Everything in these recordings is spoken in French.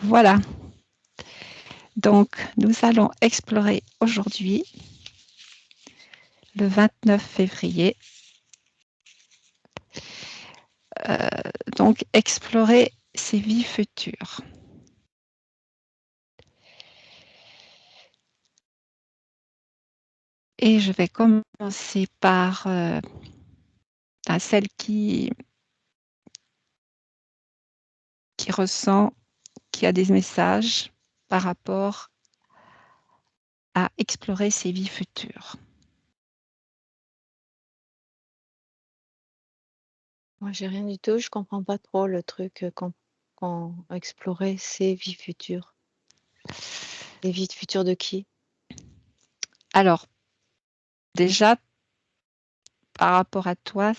Voilà, donc nous allons explorer aujourd'hui, le 29 février, donc explorer ses vies futures. Et je vais commencer par celle qui ressent, qui a des messages par rapport à explorer ses vies futures. Moi, j'ai rien du tout. Je comprends pas trop le truc quand explorer ses vies futures. Les vies futures de qui? Alors, déjà, par rapport à toi,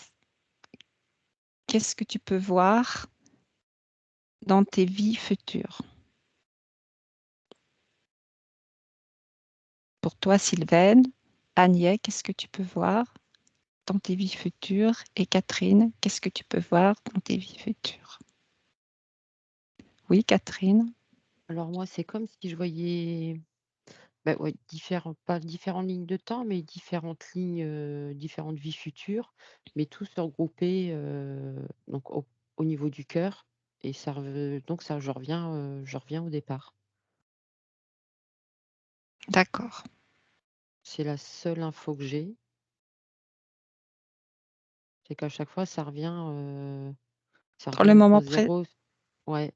qu'est-ce que tu peux voir dans tes vies futures? Pour toi, Sylvaine, Agnès, qu'est-ce que tu peux voir dans tes vies futures? Et Catherine, qu'est-ce que tu peux voir dans tes vies futures? Oui, Catherine. Alors moi, c'est comme si je voyais ouais, pas différentes lignes de temps, mais différentes lignes, différentes vies futures, mais tout se regrouper donc au niveau du cœur. Et donc ça, je reviens au départ. D'accord. C'est la seule info que j'ai. C'est qu'à chaque fois, ça Dans le revient au moment point zéro. Ouais,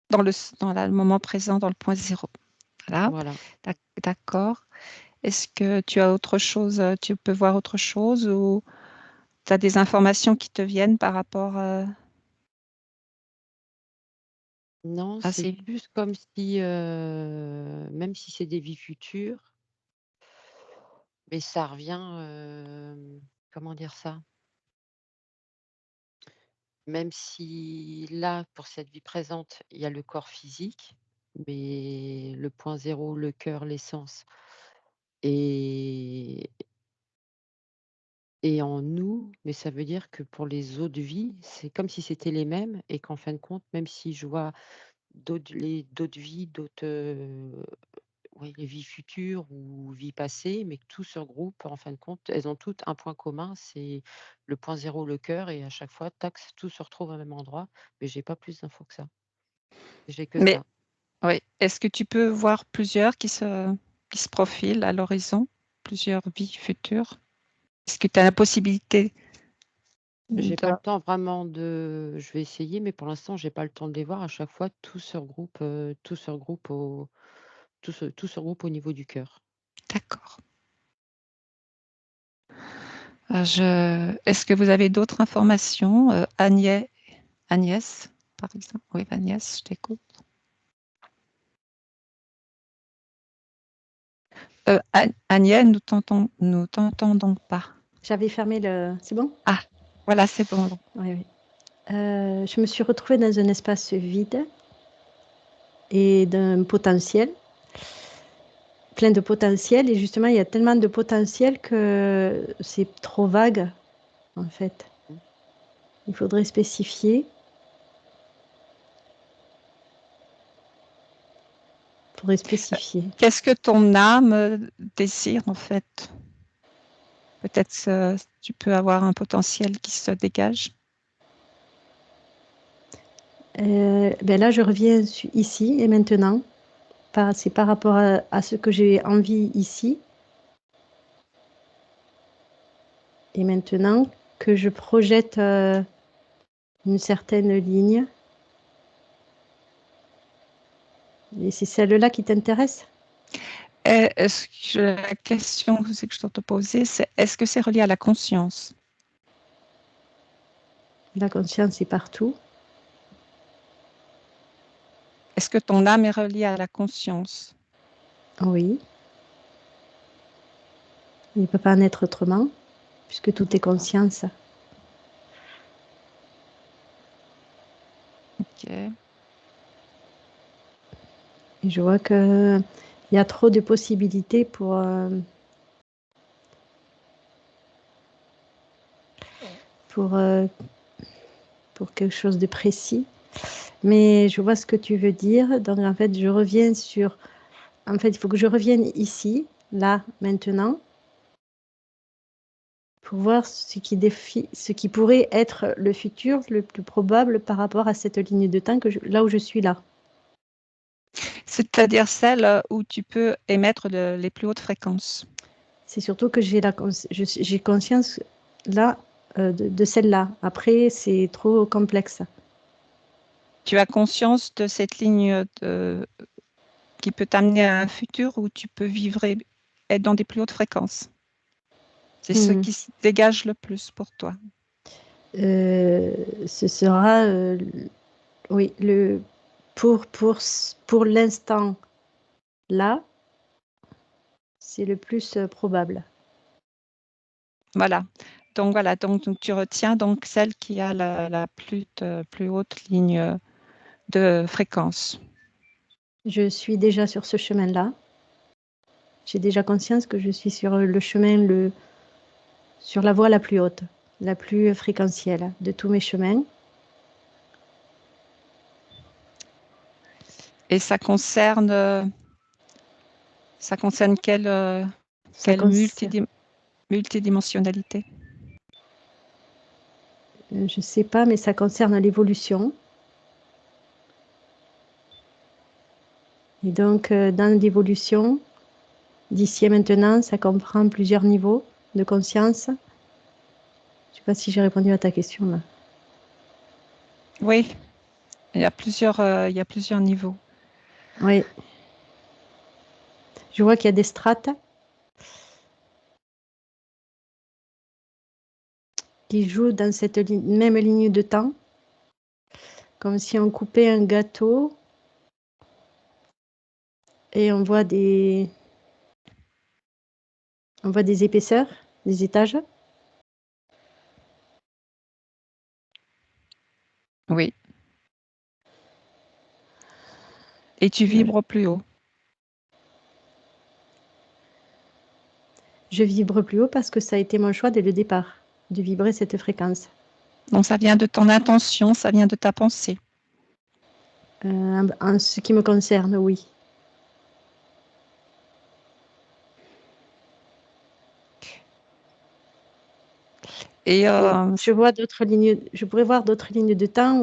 dans le moment présent, dans le point zéro. Voilà. voilà. D'accord. Est-ce que tu as autre chose, tu peux voir autre chose ou tu as des informations qui te viennent par rapport Non, à c'est ces... plus comme si, même si c'est des vies futures, mais ça revient, comment dire ça? Même si là, pour cette vie présente, il y a le corps physique, mais le point zéro, le cœur, l'essence et en nous, mais ça veut dire que pour les autres vies, c'est comme si c'était les mêmes et qu'en fin de compte, même si je vois d'autres vies, oui, les vies futures ou vies passées, mais que tout se regroupe, en fin de compte, elles ont toutes un point commun, c'est le point zéro, le cœur et à chaque fois, tac, tout se retrouve au même endroit, mais j'ai pas plus d'infos que ça. J'ai que Mais ça. oui, est-ce que tu peux voir plusieurs qui se profilent à l'horizon, plusieurs vies futures? Est-ce que tu as la possibilité J'ai de... pas le temps vraiment je vais essayer, mais pour l'instant, j'ai pas le temps de les voir. À chaque fois, tout se regroupe au niveau du cœur. D'accord. Est-ce que vous avez d'autres informations? Agnès, par exemple. Oui, Agnès, je t'écoute. Agnès, nous t'entendons pas. J'avais fermé le... C'est bon? Ah, voilà, c'est bon. Oui, oui. Je me suis retrouvée dans un espace vide et d'un potentiel, plein de potentiel. Et justement, il y a tellement de potentiel que c'est trop vague, en fait. Il faudrait spécifier. Qu'est-ce que ton âme désire, en fait? Peut-être tu peux avoir un potentiel qui se dégage. Là, je reviens ici et maintenant. C'est par rapport à ce que j'ai envie ici. Et maintenant que je projette une certaine ligne. Et c'est celle-là qui t'intéresse? La question que je dois te poser, c'est est-ce que c'est relié à la conscience? La conscience est partout. Est-ce que ton âme est reliée à la conscience? Oui. Il ne peut pas en être autrement, puisque tout est conscience. Ok. Et je vois qu'il y a trop de possibilités pour quelque chose de précis. Mais je vois ce que tu veux dire. Donc, en fait, je reviens sur... En fait, il faut que je revienne ici, là, maintenant, pour voir ce qui pourrait être le futur le plus probable par rapport à cette ligne de temps là où je suis là. C'est-à-dire celle où tu peux émettre les plus hautes fréquences. C'est surtout que j'ai conscience là de celle-là. Après, c'est trop complexe. Tu as conscience de cette ligne qui peut t'amener à un futur où tu peux vivre et être dans des plus hautes fréquences. C'est ce qui se dégage le plus pour toi. Ce sera, oui, pour l'instant là, c'est le plus probable. Voilà. Donc voilà, donc tu retiens donc celle qui a la plus haute ligne de fréquence. Je suis déjà sur ce chemin-là. J'ai déjà conscience que je suis sur le chemin, sur la voie la plus haute, la plus fréquentielle de tous mes chemins. Et ça concerne quelle multidimensionnalité? Je ne sais pas, mais ça concerne l'évolution. Et donc, dans l'évolution, d'ici à maintenant, ça comprend plusieurs niveaux de conscience. Je ne sais pas si j'ai répondu à ta question là. Oui, il y a plusieurs niveaux. Oui. Je vois qu'il y a des strates qui jouent dans cette même ligne de temps, comme si on coupait un gâteau et on voit des épaisseurs, des étages. Oui. Et tu vibres plus haut. Je vibre plus haut parce que ça a été mon choix dès le départ, de vibrer cette fréquence. Donc ça vient de ton intention, ça vient de ta pensée. En ce qui me concerne, oui. Et je vois d'autres lignes. Je pourrais voir d'autres lignes de temps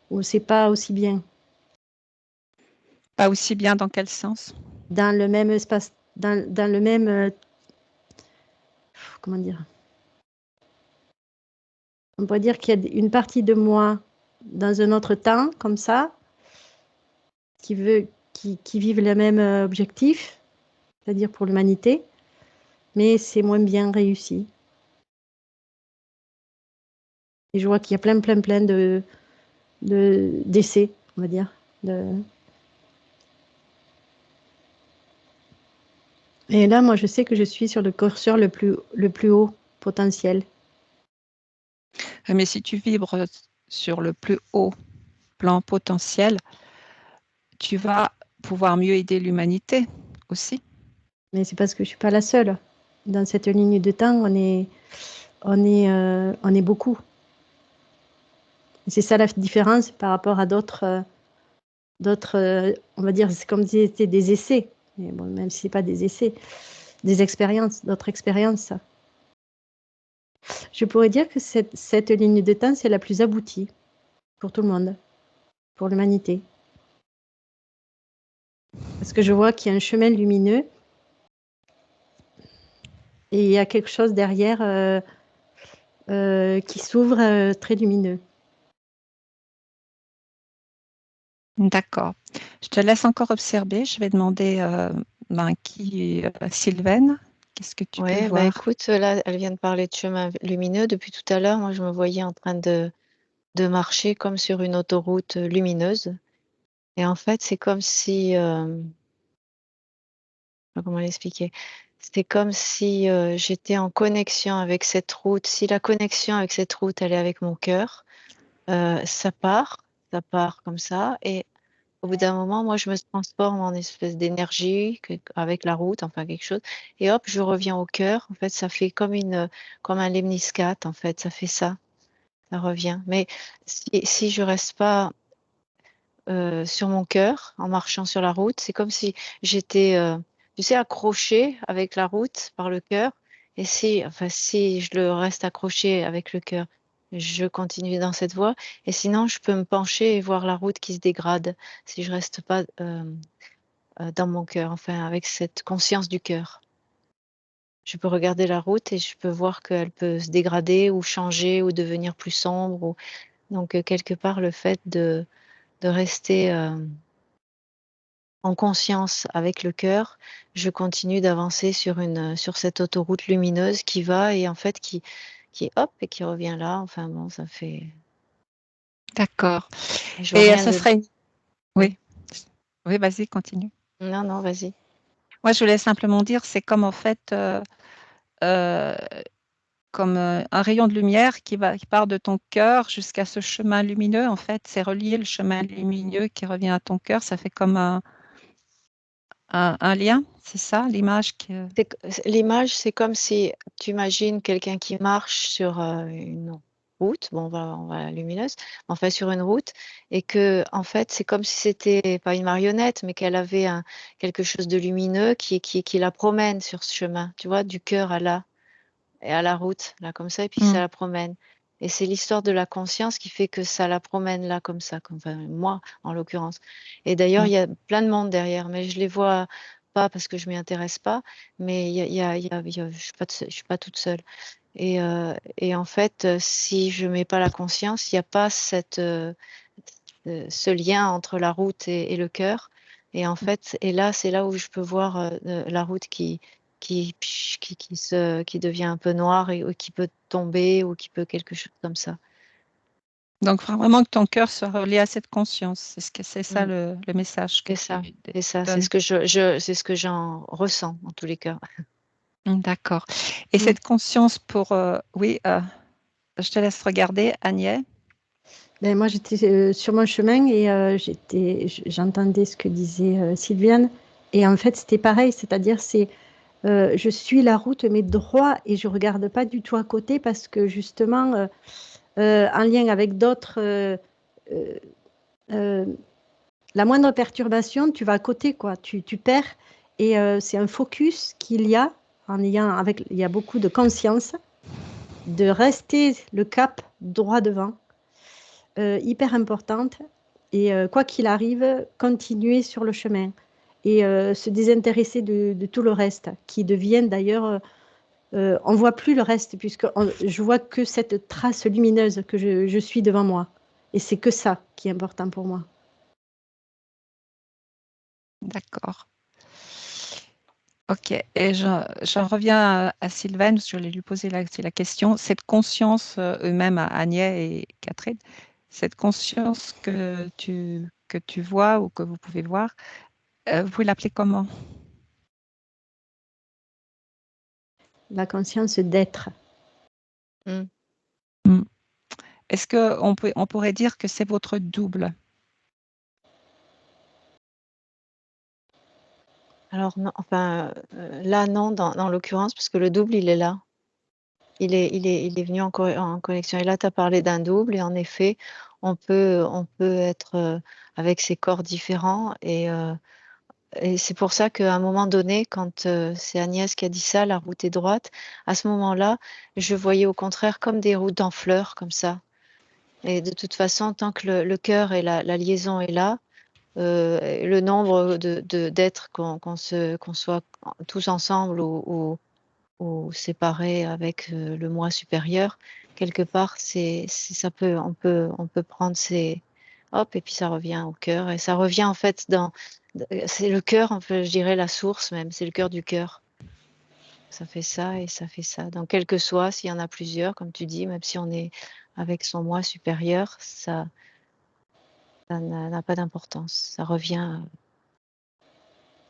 où c'est pas aussi bien. Pas aussi bien dans quel sens? Dans le même espace, dans le même. Comment dire? On pourrait dire qu'il y a une partie de moi dans un autre temps, comme ça, qui vive le même objectif, c'est-à-dire pour l'humanité, mais c'est moins bien réussi. Et je vois qu'il y a plein d'essais, on va dire. Et là, moi, je sais que je suis sur le curseur le plus haut potentiel. Mais si tu vibres sur le plus haut plan potentiel, tu vas pouvoir mieux aider l'humanité aussi. Mais c'est parce que je suis pas la seule. Dans cette ligne de temps, on est beaucoup. C'est ça la différence par rapport à d'autres, on va dire, c'est comme si c'était des essais. Mais bon, même si c'est pas des essais, des expériences, d'autres expériences. Je pourrais dire que cette ligne de temps, c'est la plus aboutie pour tout le monde, pour l'humanité. Parce que je vois qu'il y a un chemin lumineux et il y a quelque chose derrière qui s'ouvre très lumineux. D'accord. Je te laisse encore observer. Je vais demander Sylvaine, qu'est-ce que tu peux voir? Écoute, là, elle vient de parler de chemin lumineux. Depuis tout à l'heure, moi, je me voyais en train de marcher comme sur une autoroute lumineuse. Et en fait, c'est comme si, je sais pas comment l'expliquer, c'est comme si j'étais en connexion avec cette route. Si la connexion avec cette route, elle est avec mon cœur, ça part comme ça. Et au bout d'un moment, moi, je me transforme en espèce d'énergie avec la route, enfin quelque chose. Et hop, je reviens au cœur. En fait, ça fait comme un lemniscate, en fait, ça fait ça. Ça revient. Mais si je reste pas sur mon cœur en marchant sur la route. C'est comme si j'étais, tu sais, accrochée avec la route par le cœur. Et si je le reste accroché avec le cœur, je continue dans cette voie. Et sinon, je peux me pencher et voir la route qui se dégrade si je reste pas dans mon cœur, enfin avec cette conscience du cœur. Je peux regarder la route et je peux voir qu'elle peut se dégrader ou changer ou devenir plus sombre. Donc quelque part, le fait de rester en conscience avec le cœur, je continue d'avancer sur cette autoroute lumineuse qui va et en fait qui hop et qui revient là. Enfin bon, ça fait. D'accord. Et je vois Et rien ça de. serait... Oui. Oui. Oui, vas-y, continue. Non, non, vas-y. Moi, je voulais simplement dire, c'est comme en fait, euh, comme un rayon de lumière qui part de ton cœur jusqu'à ce chemin lumineux. En fait, c'est relié le chemin lumineux qui revient à ton cœur. Ça fait comme un lien, c'est ça, l'image que... L'image, c'est comme si tu imagines quelqu'un qui marche sur une route, bon, on va à la lumineuse, enfin sur une route, et que en fait, c'est comme si c'était pas une marionnette, mais qu'elle avait quelque chose de lumineux qui la promène sur ce chemin, tu vois, du cœur à là, et à la route, là, comme ça, et puis ça la promène. Et c'est l'histoire de la conscience qui fait que ça la promène là, comme ça, enfin, moi, en l'occurrence. Et d'ailleurs, il y a plein de monde derrière, mais je les vois pas parce que je m'y intéresse pas, mais je suis pas toute seule. Et en fait, si je mets pas la conscience, il n'y a pas ce lien entre la route et le cœur. Et en fait, et là, c'est là où je peux voir la route qui devient un peu noire et ou qui peut tomber ou qui peut quelque chose comme ça. Donc, vraiment que ton cœur soit relié à cette conscience. C'est ça Mm. le message que C'est ça, tu c'est ça, c'est donnes. c'est ce que j'en ressens en tous les cas. D'accord. Et Mm. cette conscience pour... oui, je te laisse regarder, Agnès. Ben, moi, j'étais sur mon chemin et j'entendais ce que disait Sylviane. Et en fait, c'était pareil, c'est-à-dire je suis la route, mais droit, et je regarde pas du tout à côté parce que justement, en lien avec d'autres, euh, euh, la moindre perturbation, tu vas à côté, quoi. Tu perds. Et c'est un focus qu'il y a il y a beaucoup de conscience de rester le cap droit devant, hyper importante. Et quoi qu'il arrive, continuer sur le chemin et se désintéresser de tout le reste, qui devient d'ailleurs, on voit plus le reste puisque je vois que cette trace lumineuse que je suis devant moi. Et c'est que ça qui est important pour moi. D'accord. Ok. Et j'en reviens à Sylvain, parce que je voulais lui poser la question. Cette conscience, eux-mêmes, à Agnès et Catherine, cette conscience que tu vois ou que vous pouvez voir, vous pouvez l'appeler comment? La conscience d'être. Mm. Est-ce qu'on pourrait dire que c'est votre double? Alors non, enfin là non, dans l'occurrence, parce que le double, il est là. Il est venu en connexion. Et là, tu as parlé d'un double, et en effet, on peut être avec ses corps différents. Et c'est pour ça qu'à un moment donné, quand c'est Agnès qui a dit ça, la route est droite, à ce moment-là, je voyais au contraire comme des routes en fleurs, comme ça. Et de toute façon, tant que le cœur et la liaison est là, le nombre d'êtres qu'on soit tous ensemble ou séparés avec le moi supérieur, quelque part, on peut prendre hop, et puis ça revient au cœur, et ça revient en fait c'est le cœur, en fait, je dirais la source même, c'est le cœur du cœur. Ça fait ça et ça fait ça. Donc, quel que soit, s'il y en a plusieurs, comme tu dis, même si on est avec son moi supérieur, ça n'a pas d'importance. Ça revient.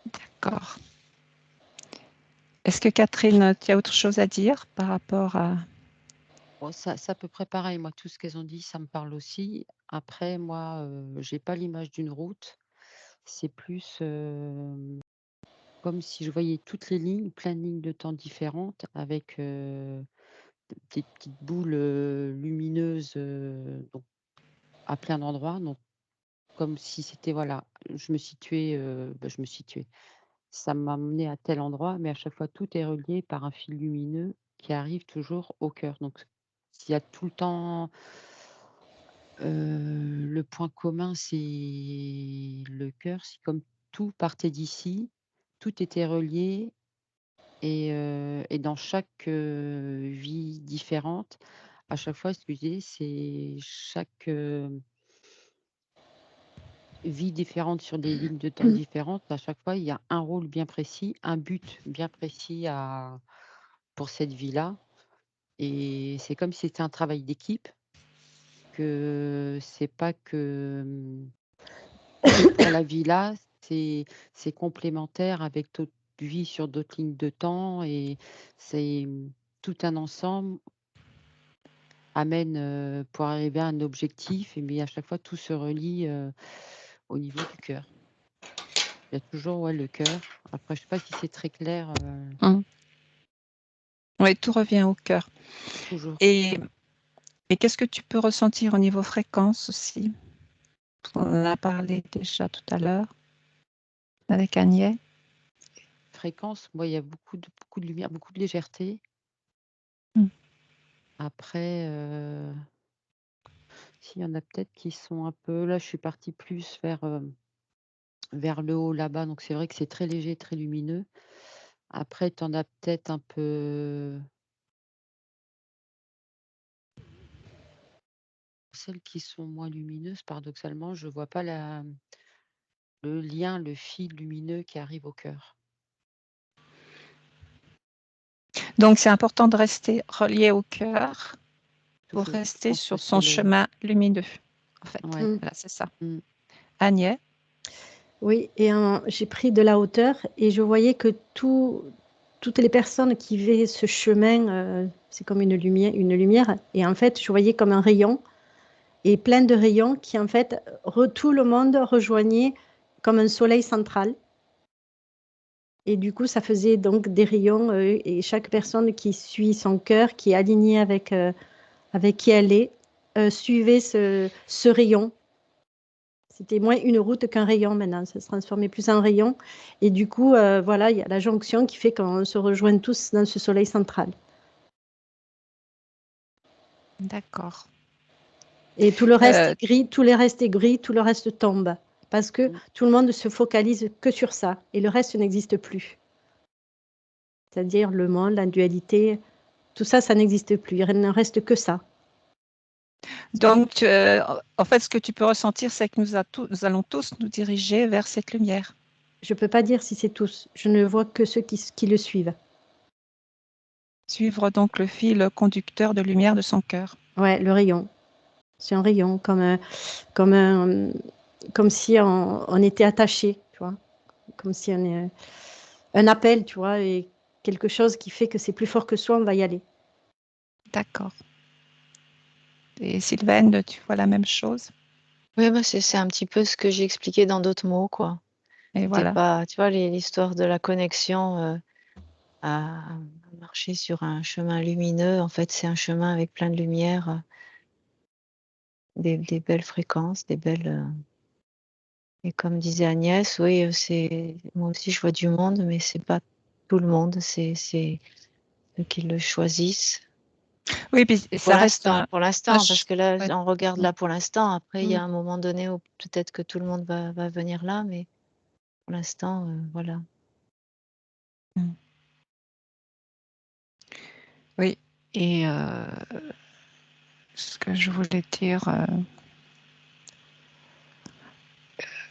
D'accord. Est-ce que Catherine, tu as autre chose à dire par rapport à... Bon, c'est à peu près pareil. Moi, tout ce qu'elles ont dit, ça me parle aussi. Après, moi, j'ai pas l'image d'une route. C'est plus comme si je voyais toutes les lignes, plein de lignes de temps différentes, avec des petites boules lumineuses donc, à plein d'endroits. Donc, comme si c'était, voilà, je me situais, ça m'a amené à tel endroit, mais à chaque fois, tout est relié par un fil lumineux qui arrive toujours au cœur. Donc, s'il y a tout le temps, le point commun, c'est le cœur. C'est comme tout partait d'ici, tout était relié et dans chaque, vie différente, à chaque fois, ce que je disais, c'est chaque, vie différente sur des lignes de temps différentes. À chaque fois, il y a un rôle bien précis, un but bien précis pour cette vie-là et c'est comme si c'était un travail d'équipe, que c'est pas que, pour la vie-là, c'est complémentaire avec d'autres vies sur d'autres lignes de temps et c'est, tout un ensemble amène, pour arriver à un objectif mais à chaque fois tout se relie, au niveau du cœur. Il y a toujours, ouais, le cœur. Après, je sais pas si c'est très clair, Oui, tout revient au cœur. toujours. Et qu'est-ce que tu peux ressentir au niveau fréquence aussi? On en a parlé déjà tout à l'heure avec Agnès. Fréquence, moi, il y a beaucoup de lumière, beaucoup de légèreté. Mm. Après, s'il y en a peut-être qui sont un peu là, je suis partie plus vers le haut là-bas, donc c'est vrai que c'est très léger, très lumineux. Après, tu en as peut-être un peu celles qui sont moins lumineuses, paradoxalement, je vois pas le lien, le fil lumineux qui arrive au cœur. Donc, c'est important de rester relié au cœur pour Toujours. Je rester pense que sur son c'est le chemin lumineux, en fait. ouais. Voilà, c'est ça. Mmh. Agnès? Oui, et j'ai pris de la hauteur et je voyais que toutes les personnes qui vivaient ce chemin, c'est comme une lumière, et en fait, je voyais comme un rayon, et plein de rayons qui, en fait, tout le monde rejoignait comme un soleil central. Et du coup, ça faisait donc des rayons, et chaque personne qui suit son cœur, qui est alignée avec qui elle est, suivait ce rayon. C'était moins une route qu'un rayon maintenant, ça se transformait plus en rayon. Et du coup, voilà, il y a la jonction qui fait qu'on se rejoint tous dans ce soleil central. D'accord. Et tout le reste est gris, tout le reste est gris, tout le reste tombe. Parce que tout le monde se focalise que sur ça. Et le reste n'existe plus. C'est-à-dire le monde, la dualité, tout ça, ça n'existe plus. Il ne reste que ça. Donc, en fait, ce que tu peux ressentir, c'est que nous allons tous nous diriger vers cette lumière. Je ne peux pas dire si c'est tous. Je ne vois que ceux qui le suivent. Suivre donc le fil conducteur de lumière de son cœur. Ouais, le rayon. C'est un rayon, comme si on était attaché, tu vois. Comme si on est un appel, tu vois, et quelque chose qui fait que c'est plus fort que soi, on va y aller. D'accord. Et Sylvaine, tu vois la même chose? Oui, bah, c'est un petit peu ce que j'ai expliqué dans d'autres mots, quoi. Et C'était voilà. pas, tu vois, l'histoire de la connexion à marcher sur un chemin lumineux. En fait, c'est un chemin avec plein de lumière, des belles fréquences, des belles. Et comme disait Agnès, oui, c'est moi aussi je vois du monde, mais c'est pas tout le monde, c'est ceux qui le choisissent. Oui, puis ça reste Pour l'instant, parce que là, on regarde là pour l'instant. Après, il y a un moment donné où peut-être que tout le monde va venir là, mais pour l'instant, voilà. Oui, et ce que je voulais dire,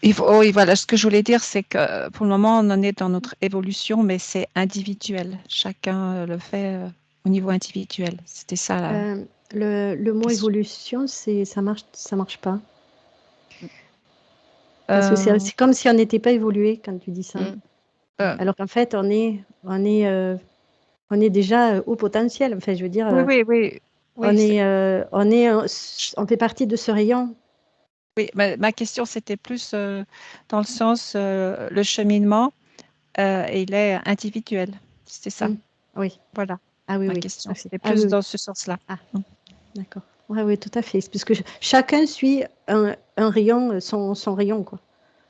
voilà, ce que je voulais dire, c'est que pour le moment, on en est dans notre évolution, mais c'est individuel. Chacun le fait au niveau individuel. C'était ça là. Le mot question. évolution, ça marche pas. Parce que c'est comme si on n'était pas évolué quand tu dis ça. Alors qu'en fait, on est déjà au potentiel. Enfin, je veux dire, oui. on fait partie de ce rayon. Oui, ma question, c'était plus dans le sens, le cheminement, il est individuel. C'était ça. Oui. Voilà. Ah oui, Ma oui. question, c'était plus dans ce sens-là. Ah, d'accord. Oui, tout à fait. Parce que chacun suit un rayon, son rayon, quoi,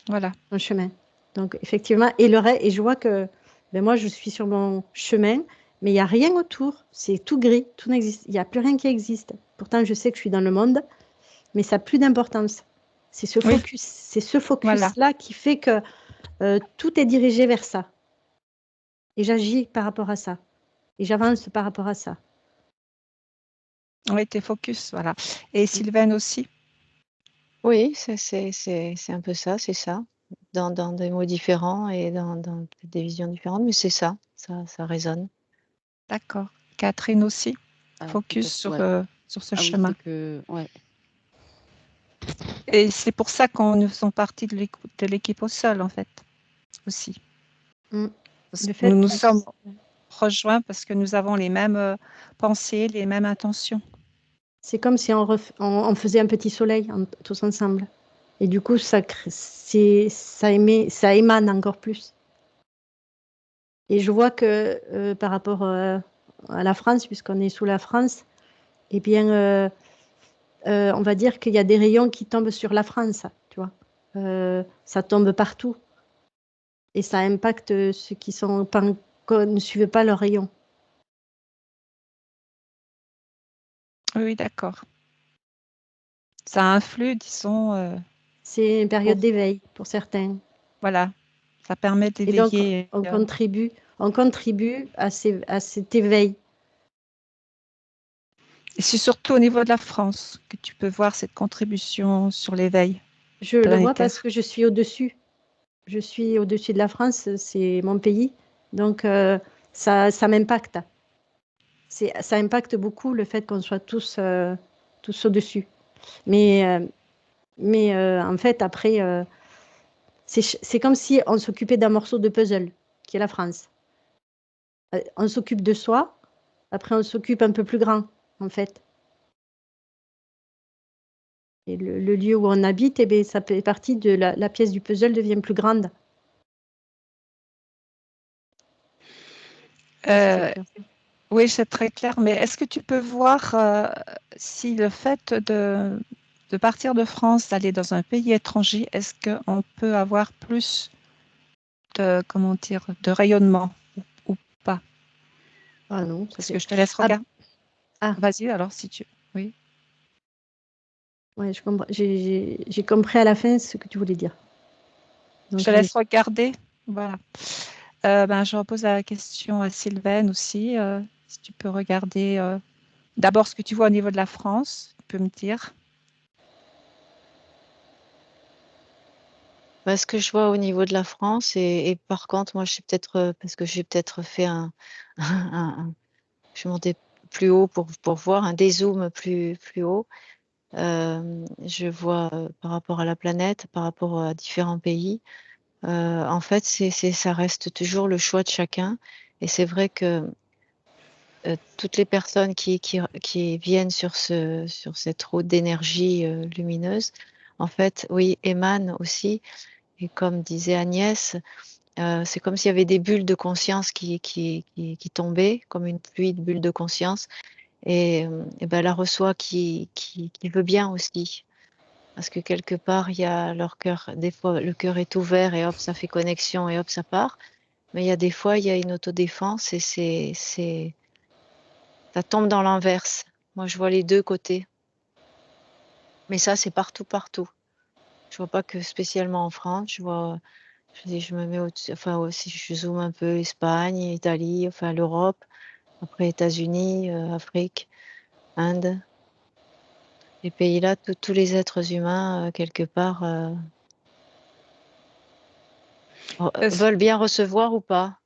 Voilà. son chemin. Donc, effectivement, et je vois que moi, je suis sur mon chemin, mais il n'y a rien autour. C'est tout gris, tout n'existe. Il n'y a plus rien qui existe. Pourtant, je sais que je suis dans le monde, mais ça n'a plus d'importance. C'est ce Oui. focus, c'est ce Voilà. focus-là qui fait que tout est dirigé vers ça. Et j'agis par rapport à ça. Et j'avance par rapport à ça. Oui, tes focus, voilà. Et Sylvaine aussi? Oui, c'est un peu ça, c'est ça. Dans des mots différents et dans des visions différentes, mais c'est ça résonne. D'accord. Catherine aussi? Ah, Focus peut-être, sur, ouais. sur ce Ah oui, chemin. c'est que, ouais. Et c'est pour ça qu'on nous faisons partie de l'équipe au sol, en fait, aussi. Mm. Parce Le que fait nous nous que- sommes rejoints parce que nous avons les mêmes pensées, les mêmes intentions. C'est comme si on faisait un petit soleil tous ensemble. Et du coup, ça émane encore plus. Et je vois que par rapport à la France, puisqu'on est sous la France, eh bien, on va dire qu'il y a des rayons qui tombent sur la France, tu vois. Ça tombe partout. Et ça impacte ceux qui ne suivent pas leurs rayons. Oui, d'accord. Ça influe, disons. C'est une période d'éveil pour certains. Voilà, ça permet Et donc, d'éveiller. on contribue à cet éveil. Et c'est surtout au niveau de la France que tu peux voir cette contribution sur l'éveil Je le vois planétaire. parce que je suis au-dessus. Je suis au-dessus de la France, c'est mon pays. Donc, ça m'impacte. Ça impacte beaucoup le fait qu'on soit tous au-dessus. Mais en fait, après, c'est comme si on s'occupait d'un morceau de puzzle, qui est la France. On s'occupe de soi, après on s'occupe un peu plus grand, en fait. Et le lieu où on habite, eh bien, ça fait partie de la pièce du puzzle devient plus grande. Euh, oui, c'est très clair, mais est-ce que tu peux voir si le fait de partir de France, d'aller dans un pays étranger, est-ce qu'on peut avoir plus de, comment dire, de rayonnement ou pas? Ah non, ça Parce fait. que je te laisse regarder. Ah. Vas-y, alors, si tu... Oui. Ouais, je comprends. J'ai compris à la fin ce que tu voulais dire. Donc, Je te laisse regarder. Voilà. Je repose la question à Sylvaine aussi. Si tu peux regarder d'abord ce que tu vois au niveau de la France, tu peux me dire. Ce que je vois au niveau de la France, et par contre, moi, je suis peut-être, parce que j'ai peut-être fait je suis montée plus haut pour voir un dézoom plus haut. Je vois par rapport à la planète, par rapport à différents pays. En fait, ça reste toujours le choix de chacun. Et c'est vrai que toutes les personnes qui viennent sur cette route d'énergie lumineuse, en fait, oui, émanent aussi. Et comme disait Agnès, c'est comme s'il y avait des bulles de conscience qui tombaient, comme une pluie de bulles de conscience. Et ben, elle la reçoit qui veut bien aussi. Parce que quelque part, il y a leur cœur, des fois, le cœur est ouvert et hop, ça fait connexion et hop, ça part. Mais il y a des fois, il y a une autodéfense et ça tombe dans l'inverse. Moi, je vois les deux côtés. Mais ça, c'est partout, partout. Je vois pas que spécialement en France. Je me mets enfin, aussi, je zoome un peu Espagne, Italie, enfin l'Europe, après États-Unis, Afrique, Inde. Les pays-là, tous les êtres humains, quelque part, veulent bien recevoir ou pas.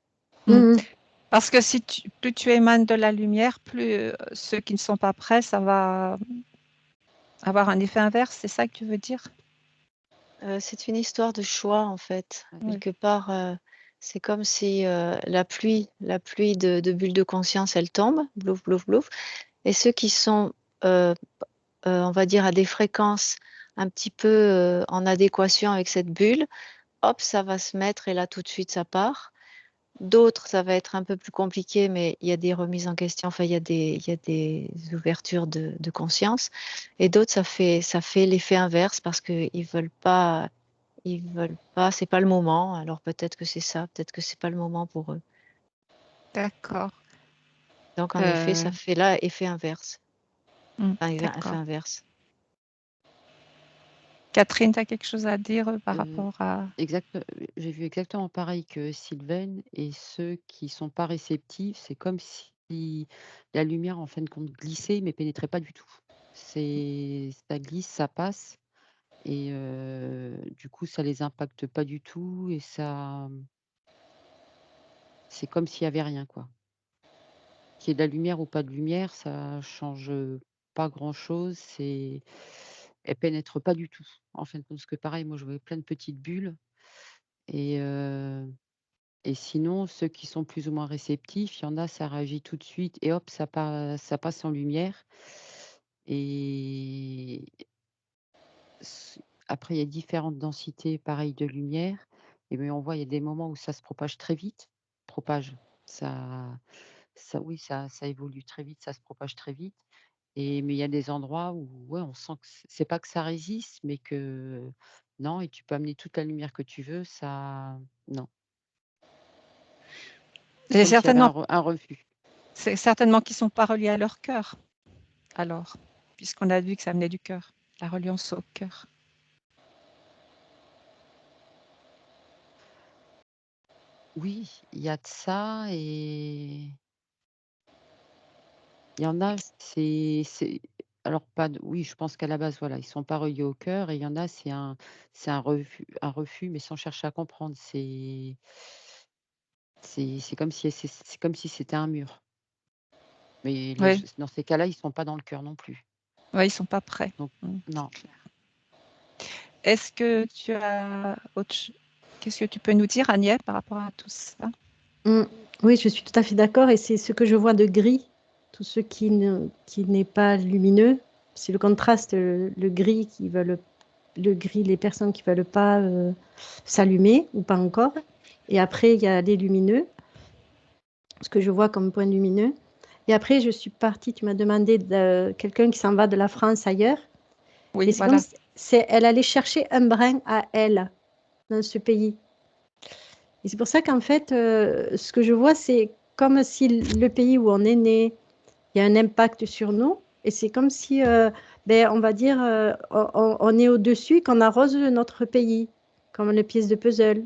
Parce que si plus tu émanes de la lumière, plus ceux qui ne sont pas prêts, ça va avoir un effet inverse. C'est ça que tu veux dire? C'est une histoire de choix, en fait. Oui. Quelque part, c'est comme si la pluie de bulles de conscience, elle tombe, blouf, blouf, blouf. Et ceux qui sont, on va dire, à des fréquences un petit peu en adéquation avec cette bulle, hop, ça va se mettre et là, tout de suite, ça part. D'autres, ça va être un peu plus compliqué, mais il y a des remises en question, enfin, il y a des ouvertures de conscience. Et d'autres, ça fait l'effet inverse parce qu'ils veulent pas, c'est pas le moment. Alors peut-être que c'est ça, peut-être que c'est pas le moment pour eux. D'accord. Donc en effet, ça Euh, fait là effet inverse. Enfin, effet D'accord. inverse. Catherine, tu as quelque chose à dire par Euh, rapport à... J'ai vu exactement pareil que Sylvaine, et ceux qui sont pas réceptifs, c'est comme si la lumière, en fin de compte, glissait, mais pénétrait pas du tout. Ça glisse, ça passe, et du coup, ça les impacte pas du tout, et c'est comme s'il y avait rien, quoi. Qu'il y ait de la lumière ou pas de lumière, ça change pas grand-chose. Elle pénètre pas du tout, en fin de compte. Parce que pareil, moi, je voyais plein de petites bulles, et sinon, ceux qui sont plus ou moins réceptifs, il y en a, ça réagit tout de suite et hop, ça passe en lumière. Et après, il y a différentes densités, pareil, de lumière. Et bien, on voit, il y a des moments où ça se propage très vite. Propage, oui, ça évolue très vite, ça se propage très vite. Mais il y a des endroits où, ouais, on sent que c'est pas que ça résiste, mais que non, et tu peux amener toute la lumière que tu veux, non. C'est C'est comme s'il y avait certainement, un refus. c'est certainement qu'ils ne sont pas reliés à leur cœur, alors, puisqu'on a vu que ça venait du cœur, la reliance au cœur. Oui, il y a de ça, et il y en a, alors pas oui, je pense qu'à la base, voilà, ils sont pas reliés au cœur, et il y en a, c'est un refus, mais sans chercher à comprendre. C'est comme si c'était un mur. Mais Oui, dans ces cas-là, ils sont pas dans le cœur non plus. ouais, ils ne sont pas prêts. Donc C'est non. clair. Est-ce que tu as Qu'est-ce que tu peux nous dire, Agnès, par rapport à tout ça? Oui, je suis tout à fait d'accord. Et c'est ce que je vois de gris, tout ce qui n'est pas lumineux. C'est le contraste, le gris le gris, les personnes qui ne veulent pas s'allumer ou pas encore. Et après, il y a les lumineux, ce que je vois comme point lumineux. Et après, je suis partie, tu m'as demandé de quelqu'un qui s'en va de la France ailleurs. Oui, Et c'est voilà. comme elle allait chercher un brin à elle dans ce pays. Et c'est pour ça qu'en fait, ce que je vois, c'est comme si le pays où on est né, il y a un impact sur nous. Et c'est comme si, on va dire, on est au-dessus, qu'on arrose notre pays, comme une pièce de puzzle.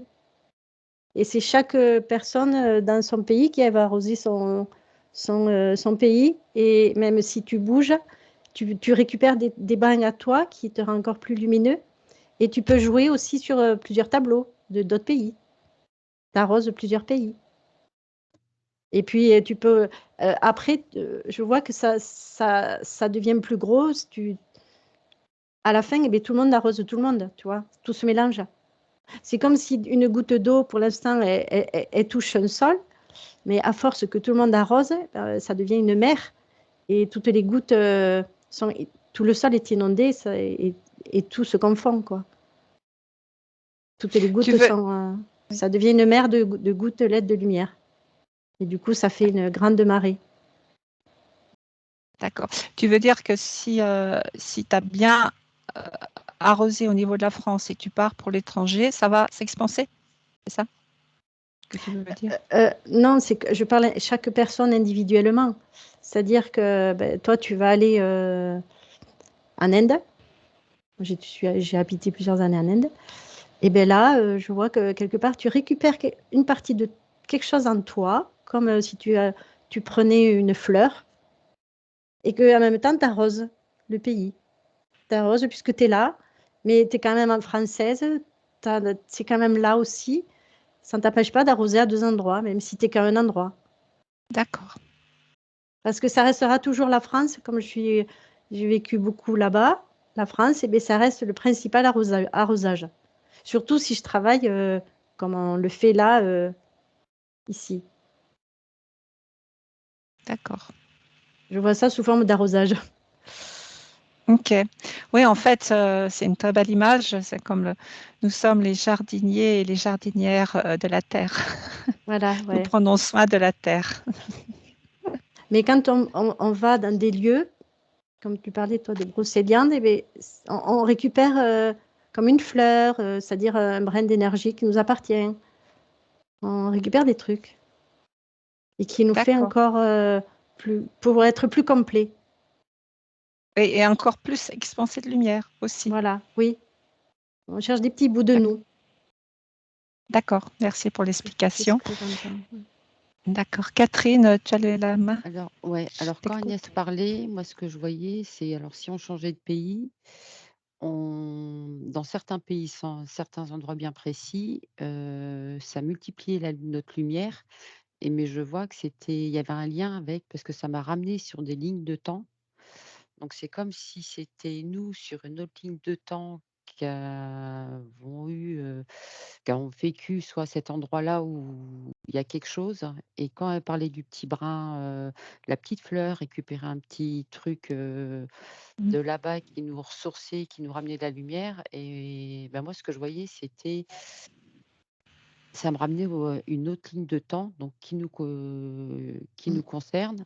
Et c'est chaque personne dans son pays qui va arroser son pays. Et même si tu bouges, tu récupères des brins à toi qui te rend encore plus lumineux. Et tu peux jouer aussi sur plusieurs tableaux d'autres pays. Tu arroses plusieurs pays. Et puis, tu peux. Après, je vois que ça devient plus gros. À la fin, eh bien, tout le monde arrose tout le monde, tu vois. Tout se mélange. C'est comme si une goutte d'eau, pour l'instant, elle touche un sol. Mais à force que tout le monde arrose, ça devient une mer. Et toutes les gouttes tout le sol est inondé et tout se confond, quoi. Toutes les gouttes ça devient une mer de gouttelettes de lumière. Et du coup, ça fait une grande marée. D'accord. Tu veux dire que si tu as bien arrosé au niveau de la France et tu pars pour l'étranger, ça va s'expanser? C'est ça que tu veux dire? Non, c'est que je parle à chaque personne individuellement. C'est-à-dire que toi, tu vas aller en Inde. J'ai habité plusieurs années en Inde. Et bien là, je vois que quelque part, tu récupères une partie de quelque chose en toi, comme si tu prenais une fleur et qu'en même temps, tu arroses le pays. Tu arroses puisque tu es là, mais tu es quand même en française. C'est quand même là aussi. Ça ne t'empêche pas d'arroser à deux endroits, même si tu es qu'à un endroit. D'accord. Parce que ça restera toujours la France, comme j'ai vécu beaucoup là-bas, la France, et bien ça reste le principal arrosage. Surtout si je travaille comme on le fait là, ici. D'accord. Je vois ça sous forme d'arrosage. Ok. Oui, en fait, c'est une très belle image. C'est comme nous sommes les jardiniers et les jardinières de la terre. Voilà, Nous ouais. prenons soin de la terre. Mais quand on va dans des lieux, comme tu parlais, toi, de brocéliande, eh bien, on récupère comme une fleur, c'est-à-dire un brin d'énergie qui nous appartient. On récupère des trucs et qui nous fait D'accord. encore pour être plus complet. Et encore plus expansé de lumière aussi. Voilà, oui. On cherche des petits bouts de nous. D'accord, merci pour C'est l'explication. ce que j'entends. D'accord. Catherine, tu as la main? Alors, alors quand Agnès T'écoute. parlait, moi, ce que je voyais, c'est alors si on changeait de pays, dans certains pays, certains endroits bien précis, ça multipliait notre lumière. Mais je vois que il y avait un lien avec, parce que ça m'a ramené sur des lignes de temps. Donc c'est comme si c'était nous sur une autre ligne de temps qui ont vécu soit cet endroit-là où il y a quelque chose. Et quand elle parlait du petit brin, la petite fleur, récupérer un petit truc de là-bas qui nous ressourçait, qui nous ramenait de la lumière. Et ben moi, ce que je voyais, ça me ramenait une autre ligne de temps, donc qui nous concerne.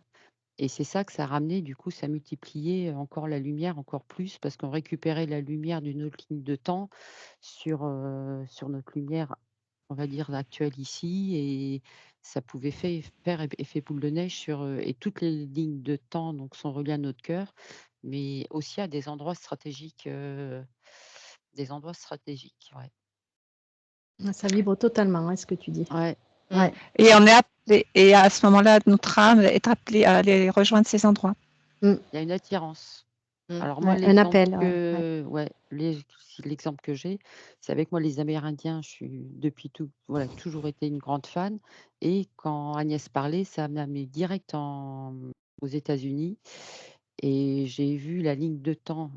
Et c'est ça que ça ramenait, du coup, ça multipliait encore la lumière encore plus parce qu'on récupérait la lumière d'une autre ligne de temps sur notre lumière, on va dire, actuelle ici. Et ça pouvait faire effet boule de neige et toutes les lignes de temps donc, sont reliées à notre cœur, mais aussi à des endroits stratégiques. Ouais. Ça vibre totalement, ce que tu dis. Ouais. Ouais. Et on est appelé, et à ce moment-là, notre âme est appelée à aller rejoindre ces endroits. Il y a une attirance. Alors moi, Ouais, un appel. l'exemple que j'ai, c'est avec moi les Amérindiens. Je suis toujours été une grande fan. Et quand Agnès parlait, ça m'a amené direct aux États-Unis. Et j'ai vu une ligne de temps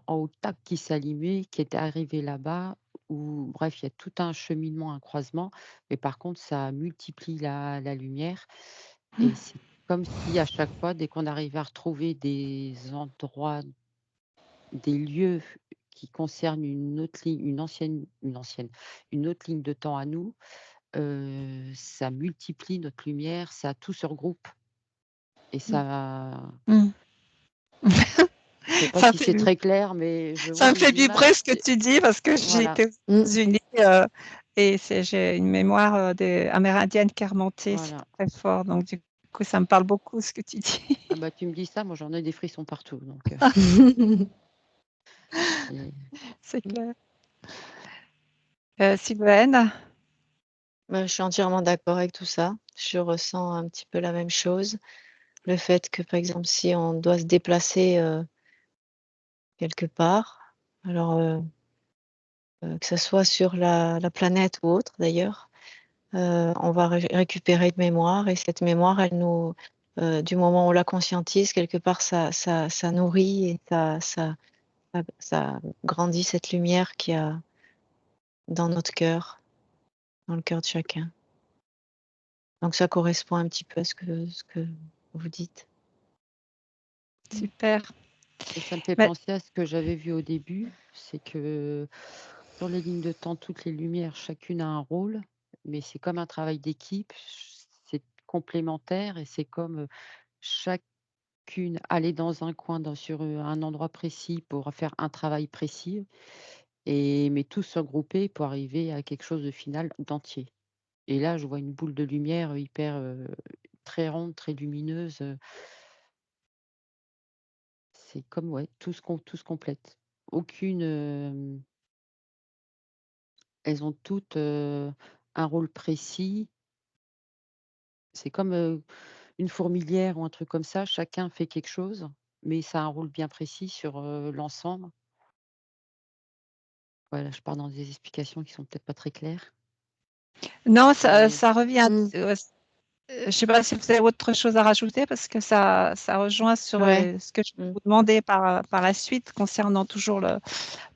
en haut, tac, qui s'allumait, qui était arrivée là-bas. Où, bref, il y a tout un cheminement, un croisement. Mais par contre, ça multiplie la lumière. Et c'est comme si à chaque fois, dès qu'on arrivait à retrouver des endroits, des lieux qui concernent une autre ligne, une autre ligne de temps à nous, ça multiplie notre lumière, tout se regroupe. Et ça, je sais pas Ça si fait- c'est très clair, mais je Ça vois me fait une vibrer image. ce que tu dis parce que j'ai Voilà, été aux États-Unis et j'ai une mémoire amérindienne qui est remontée, c'est voilà. très fort. Donc, du coup, ça me parle beaucoup ce que tu dis. Ah bah tu me dis ça, moi j'en ai des frissons partout. Donc, C'est clair. Sylvaine? Je suis entièrement d'accord avec tout ça. Je ressens un petit peu la même chose. Le fait que, par exemple, si on doit se déplacer quelque part, alors que ce soit sur la planète ou autre d'ailleurs, on va récupérer une mémoire et cette mémoire, elle nous, du moment où on la conscientise, quelque part, ça nourrit et ça grandit cette lumière qu'il y a dans notre cœur, dans le cœur de chacun. Donc ça correspond un petit peu à ce que vous dites. Super. Et ça me fait Bah, penser à ce que j'avais vu au début, c'est que sur les lignes de temps, toutes les lumières, chacune a un rôle, mais c'est comme un travail d'équipe, c'est complémentaire et c'est comme chacune aller dans un coin, sur un endroit précis pour faire un travail précis, mais tous se regrouper pour arriver à quelque chose de final, d'entier. Et là, je vois une boule de lumière hyper très ronde, très lumineuse. C'est comme, ouais, tout se complète. Elles ont toutes un rôle précis. C'est comme une fourmilière ou un truc comme ça. Chacun fait quelque chose, mais ça a un rôle bien précis sur l'ensemble. Voilà, je pars dans des explications qui sont peut-être pas très claires. non, Mais ça revient. Je ne sais pas si vous avez autre chose à rajouter parce que ça rejoint sur Ouais. ce que je vais vous demander par la suite concernant toujours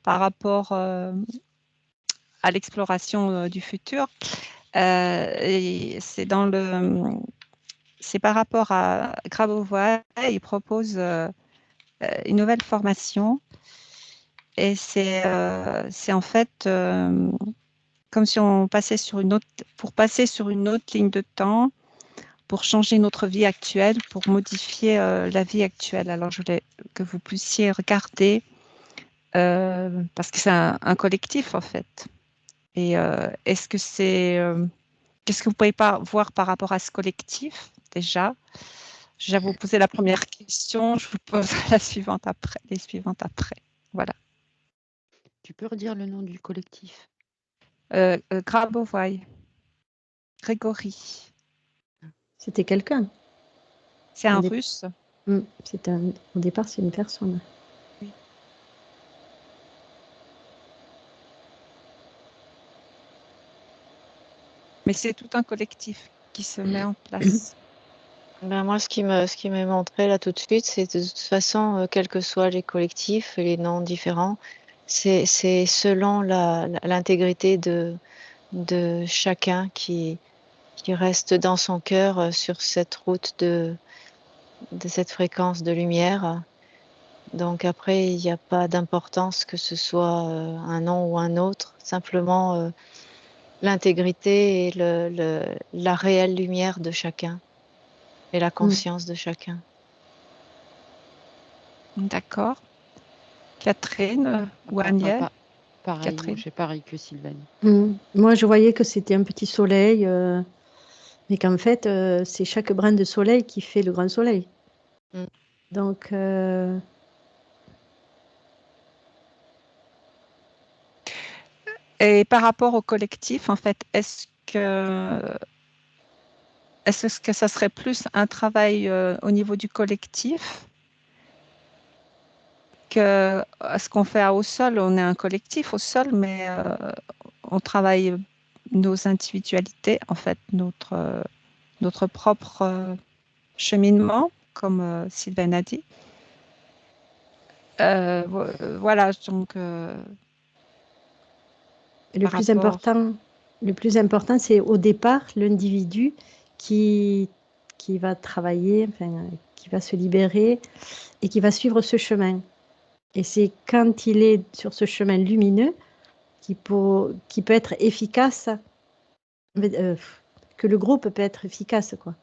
par rapport à l'exploration du futur. Et c'est par rapport à Grabovoi, il propose une nouvelle formation et c'est en fait comme si on passait sur une autre, pour passer sur une autre ligne de temps, pour changer notre vie actuelle, pour modifier la vie actuelle. Alors, je voulais que vous puissiez regarder, parce que c'est un collectif, en fait. Et est-ce que c'est... qu'est-ce que vous pouvez pas voir par rapport à ce collectif, déjà? Je vais vous poser la première question, je vous pose la suivante après, les suivantes après. Voilà. Tu peux redire le nom du collectif? Grabovoi, Grégory. C'était quelqu'un. C'est un Au dé- russe. Au départ, c'est une personne. Mais c'est tout un collectif qui se met en place. Ben moi, ce qui m'est montré là tout de suite, c'est de toute façon, quels que soient les collectifs et les noms différents, c'est selon l'intégrité de chacun qui reste dans son cœur sur cette route de cette fréquence de lumière. Donc après, il n'y a pas d'importance que ce soit un nom ou un autre, simplement l'intégrité et la réelle lumière de chacun et la conscience de chacun. D'accord. Catherine ou Agnès? Pareil, moi Catherine. j'ai pareil que Sylvain. Moi, je voyais que c'était un petit soleil, mais qu'en fait, c'est chaque brin de soleil qui fait le grand soleil. Donc, Et par rapport au collectif, en fait, est-ce que ça serait plus un travail au niveau du collectif que ce qu'on fait au sol? On est un collectif au sol, mais on travaille nos individualités, en fait, notre propre cheminement, comme Sylvain a dit. Voilà, donc le par plus rapport... important, c'est au départ l'individu qui va travailler, enfin, qui va se libérer et qui va suivre ce chemin. Et c'est quand il est sur ce chemin lumineux qui peut être efficace, que le groupe peut être efficace, quoi.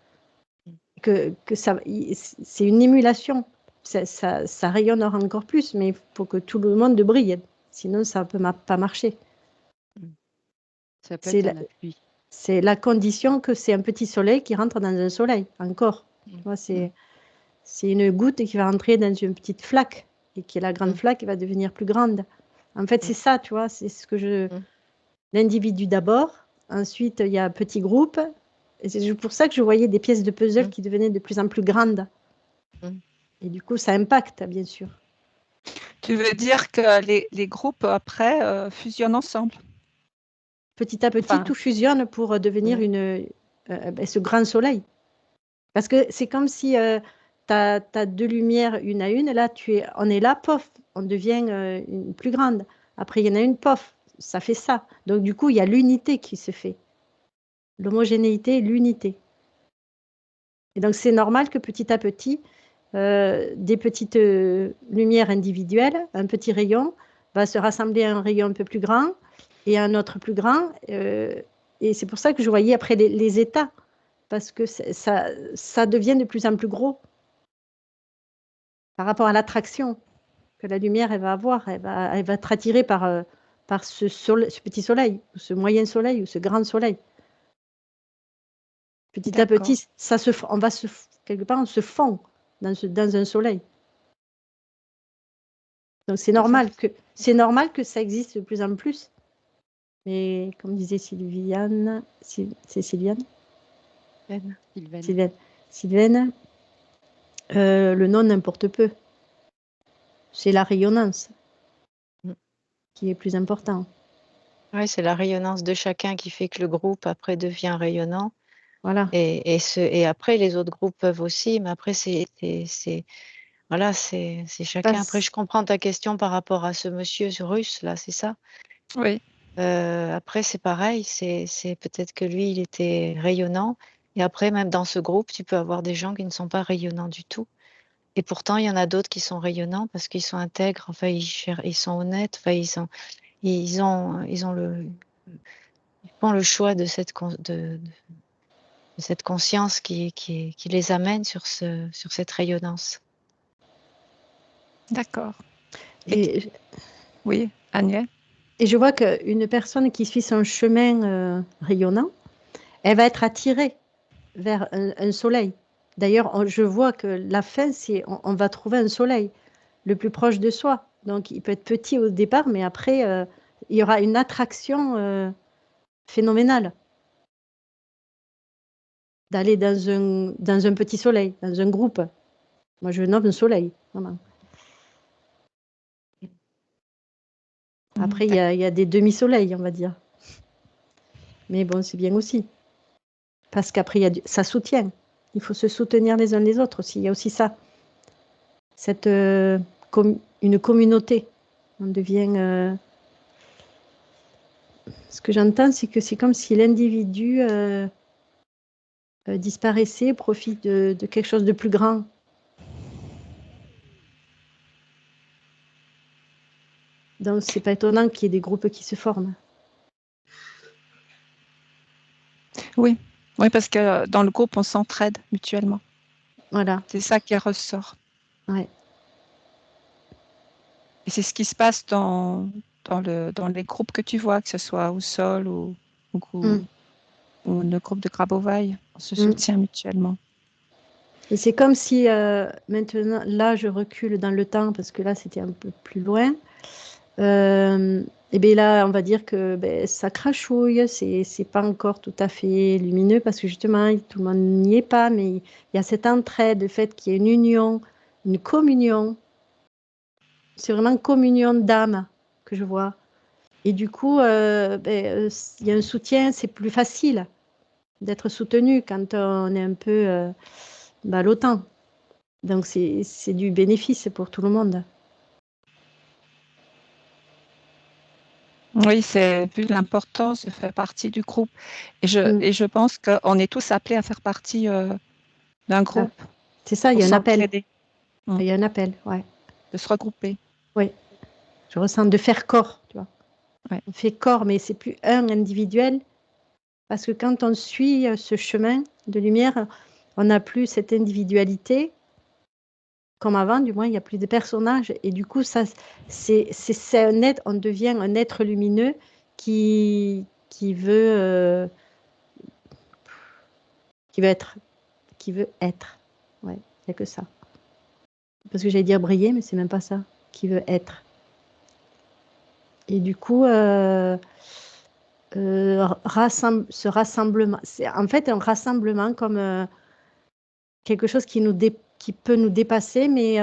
Que c'est une émulation. Ça rayonnera encore plus, mais il faut que tout le monde brille. Sinon, ça ne peut pas marcher. Ça peut être un appui. C'est la condition que c'est un petit soleil qui rentre dans un soleil, encore. C'est une goutte qui va entrer dans une petite flaque et qui est la grande flaque qui va devenir plus grande. En fait, c'est ça, tu vois, c'est ce que l'individu d'abord, ensuite il y a un petit groupe, et c'est pour ça que je voyais des pièces de puzzle qui devenaient de plus en plus grandes. Et du coup, ça impacte, bien sûr. Tu veux dire que les groupes, après, fusionnent ensemble? Petit à petit, tout fusionne pour devenir ce grand soleil. Parce que c'est comme si tu as deux lumières une à une, et là, on est là, pof, on devient une plus grande. Après, il y en a une, pof, ça fait ça. Donc, du coup, il y a l'unité qui se fait. L'homogénéité, l'unité. Et donc, c'est normal que petit à petit, des petites lumières individuelles, un petit rayon, va se rassembler à un rayon un peu plus grand et à un autre plus grand. Et c'est pour ça que je voyais après les états, parce que ça devient de plus en plus gros par rapport à l'attraction que la lumière elle va avoir. Elle va être attirée par ce petit soleil, ou ce moyen soleil, ou ce grand soleil. Petit à petit, quelque part, on se fond dans un soleil. Donc c'est normal que ça existe de plus en plus. Mais comme disait Sylviane, c'est Sylviane? Sylvaine, le nom n'importe peu. C'est la rayonnance qui est plus important. Oui, c'est la rayonnance de chacun qui fait que le groupe après devient rayonnant. Voilà. Et après, les autres groupes peuvent aussi, mais après, c'est chacun. Après, je comprends ta question par rapport à ce monsieur russe, là, c'est ça? Oui. Après, c'est pareil, c'est peut-être que lui, il était rayonnant. Et après, même dans ce groupe, tu peux avoir des gens qui ne sont pas rayonnants du tout. Et pourtant, il y en a d'autres qui sont rayonnants parce qu'ils sont intègres, enfin, ils sont honnêtes, enfin, ils ont Ils font le choix de cette, de cette conscience qui les amène sur cette rayonnance. D'accord. Et, Oui, Agnès? et je vois qu'une personne qui suit son chemin rayonnant, elle va être attirée vers un soleil. D'ailleurs, je vois que la fin, c'est on va trouver un soleil le plus proche de soi. Donc, il peut être petit au départ, mais après, il y aura une attraction phénoménale d'aller dans un petit soleil, dans un groupe. Moi, je nomme un soleil, vraiment. Après, il y a des demi-soleils, on va dire. Mais bon, c'est bien aussi. Parce qu'après, ça soutient. Il faut se soutenir les uns les autres aussi. Il y a aussi ça. Une communauté. On devient... Ce que j'entends, c'est que c'est comme si l'individu disparaissait, profite de quelque chose de plus grand. Donc, c'est pas étonnant qu'il y ait des groupes qui se forment. Oui, parce que dans le groupe, on s'entraide mutuellement. Voilà. C'est ça qui ressort. Ouais. Et c'est ce qui se passe dans les groupes que tu vois, que ce soit au sol ou le groupe de Grabovoi. On se soutient mutuellement. Et c'est comme si maintenant, là, je recule dans le temps parce que là, c'était un peu plus loin. Et bien là, on va dire que ça crachouille, c'est pas encore tout à fait lumineux parce que justement, tout le monde n'y est pas, mais il y a cette entraide, le fait qu'il y ait une union, une communion. C'est vraiment une communion d'âme que je vois. Et du coup, il y a un soutien, c'est plus facile d'être soutenu quand on est un peu ballottant. Donc, c'est du bénéfice pour tout le monde. Oui, c'est vu l'importance de faire partie du groupe. Et je pense qu'on est tous appelés à faire partie d'un groupe. C'est ça, il y a un appel. Il y a un appel, ouais. De se regrouper. Oui. Je ressens de faire corps, tu vois. Ouais. On fait corps, mais c'est plus un individuel. Parce que quand on suit ce chemin de lumière, on n'a plus cette individualité. Comme avant, du moins, il n'y a plus de personnages. Et du coup, ça, c'est un être, on devient un être lumineux qui veut être. Qui veut être. Ouais, il n'y a que ça. Parce que j'allais dire briller, mais c'est même pas ça. Qui veut être. Et du coup, ce rassemblement, c'est en fait un rassemblement comme quelque chose qui peut nous dépasser, mais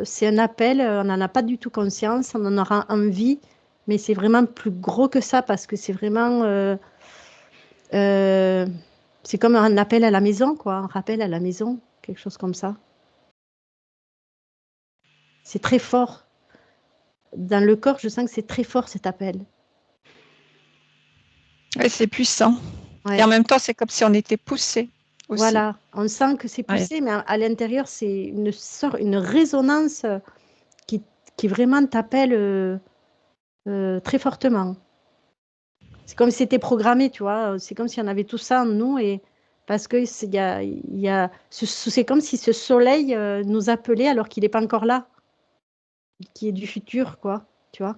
c'est un appel, on n'en a pas du tout conscience, on en aura envie, mais c'est vraiment plus gros que ça parce que c'est vraiment, c'est comme un appel à la maison, quoi, un rappel à la maison, quelque chose comme ça. C'est très fort. Dans le corps, je sens que c'est très fort cet appel. Oui, c'est puissant. Ouais. Et en même temps, c'est comme si on était poussé aussi. Voilà, on sent que c'est poussé, mais à l'intérieur, c'est une résonance qui vraiment t'appelle très fortement. C'est comme si c'était programmé, tu vois. C'est comme si on avait tout ça en nous et parce que c'est comme si ce soleil nous appelait alors qu'il n'est pas encore là, qui est du futur, quoi, tu vois.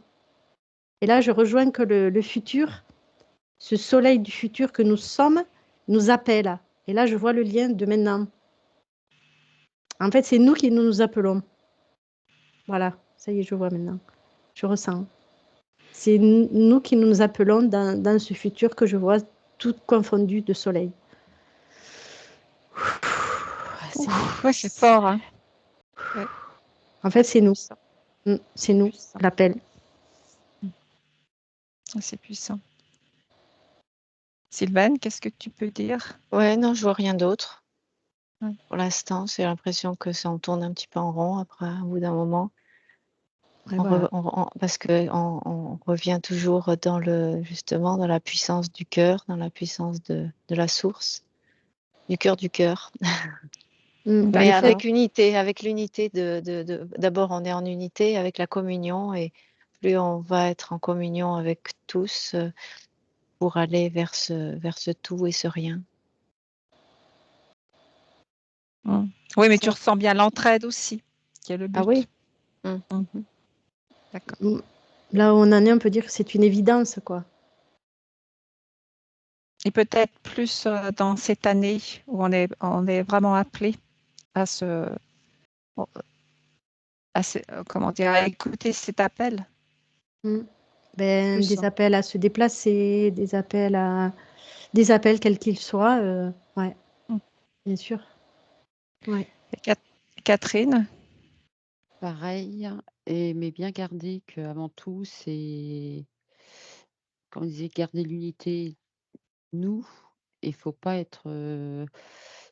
Et là, je rejoins que le futur, ce soleil du futur que nous sommes, nous appelle. Et là, je vois le lien de maintenant. En fait, c'est nous qui nous appelons. Voilà, ça y est, je vois maintenant. Je ressens. C'est nous qui nous appelons dans ce futur que je vois tout confondu de soleil. C'est fort. Hein. Ouais. En fait, c'est nous. C'est nous, l'appel. C'est puissant. Sylvaine, qu'est-ce que tu peux dire? Ouais, non, je vois rien d'autre. Ouais. Pour l'instant, j'ai l'impression que ça en tourne un petit peu en rond après, au bout d'un moment. Voilà. Parce qu'on revient toujours justement dans la puissance du cœur, dans la puissance de la source, du cœur. Mais avec l'unité d'abord on est en unité avec la communion et plus on va être en communion avec tous, pour aller vers ce tout et ce rien. Oui, mais tu Ça. ressens bien l'entraide aussi, qui est le but. Ah oui. D'accord. Là où on en est, on peut dire que c'est une évidence, quoi. Et peut-être plus dans cette année où on est vraiment appelé à comment dire, à écouter cet appel. Des Plus. appels à se déplacer, des appels quels qu'ils soient, ouais, bien sûr. Ouais. Et Catherine? Pareil, mais bien garder qu'avant tout, c'est, comme on disait, garder l'unité, nous, il faut pas être.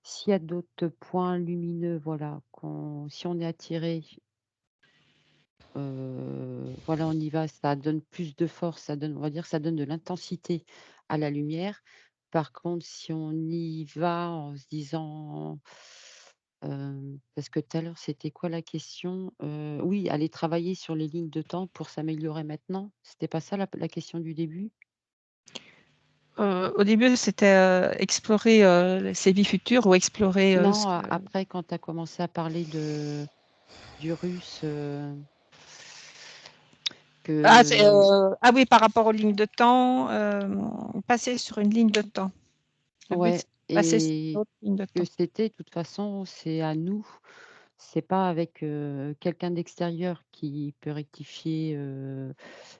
S'il y a d'autres points lumineux, voilà, si on est attiré, voilà, on y va, ça donne plus de force, on va dire, ça donne de l'intensité à la lumière. Par contre, si on y va en se disant, parce que tout à l'heure, c'était quoi la question? Oui, aller travailler sur les lignes de temps pour s'améliorer maintenant? C'était pas ça la question du début? Au début, c'était explorer ses vies futures ou explorer Non, après, quand tu as commencé à parler du russe, Ah oui, par rapport aux lignes de temps, passer sur une ligne de temps. Le but, ouais, c'est de passer sur et une autre ligne de que temps. c'était, de toute façon, c'est à nous. C'est pas avec quelqu'un d'extérieur qui peut rectifier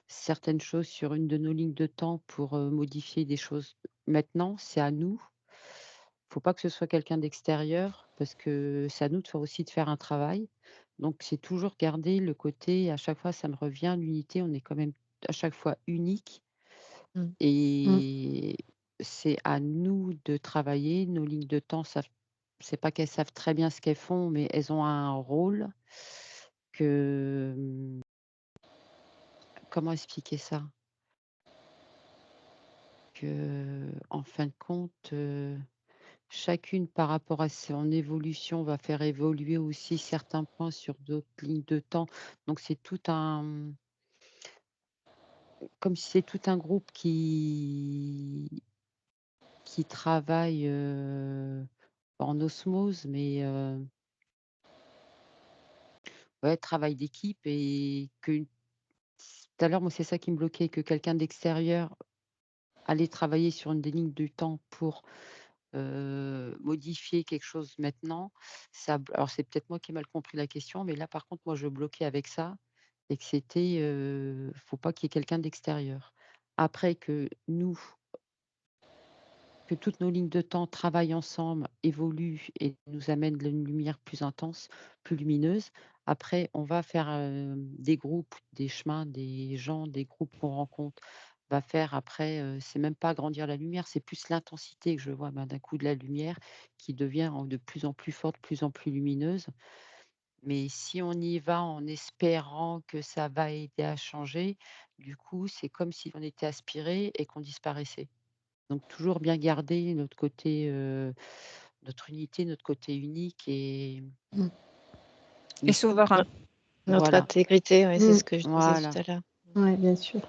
certaines choses sur une de nos lignes de temps pour modifier des choses. Maintenant, c'est à nous. Faut pas que ce soit quelqu'un d'extérieur parce que c'est à nous de faire aussi de faire un travail. Donc, c'est toujours garder le côté, à chaque fois, ça me revient, l'unité, on est quand même à chaque fois unique. Et c'est à nous de travailler. Nos lignes de temps savent, c'est pas qu'elles savent très bien ce qu'elles font, mais elles ont un rôle que, comment expliquer ça? Que, en fin de compte, chacune par rapport à son évolution va faire évoluer aussi certains points sur d'autres lignes de temps. Donc c'est tout un, comme si c'est tout un groupe qui travaille, en osmose, mais ouais, travail d'équipe, et que tout à l'heure, moi, c'est ça qui me bloquait, que quelqu'un d'extérieur allait travailler sur une des lignes du temps pour modifier quelque chose maintenant. Alors, c'est peut-être moi qui ai mal compris la question, mais là, par contre, moi, je bloquais avec ça, et que c'était, faut pas qu'il y ait quelqu'un d'extérieur. Après que toutes nos lignes de temps travaillent ensemble, évoluent et nous amènent une lumière plus intense, plus lumineuse. Après, on va faire des groupes, des chemins, des gens, des groupes qu'on rencontre. Va faire après, c'est même pas agrandir la lumière, c'est plus l'intensité que je vois d'un coup de la lumière qui devient de plus en plus forte, de plus en plus lumineuse. Mais si on y va en espérant que ça va aider à changer, du coup, c'est comme si on était aspiré et qu'on disparaissait. Donc toujours bien garder notre côté, notre unité, notre côté unique, et Et souverain. Notre voilà, intégrité, oui, c'est ce que je disais voilà. tout à l'heure. Ouais, bien sûr.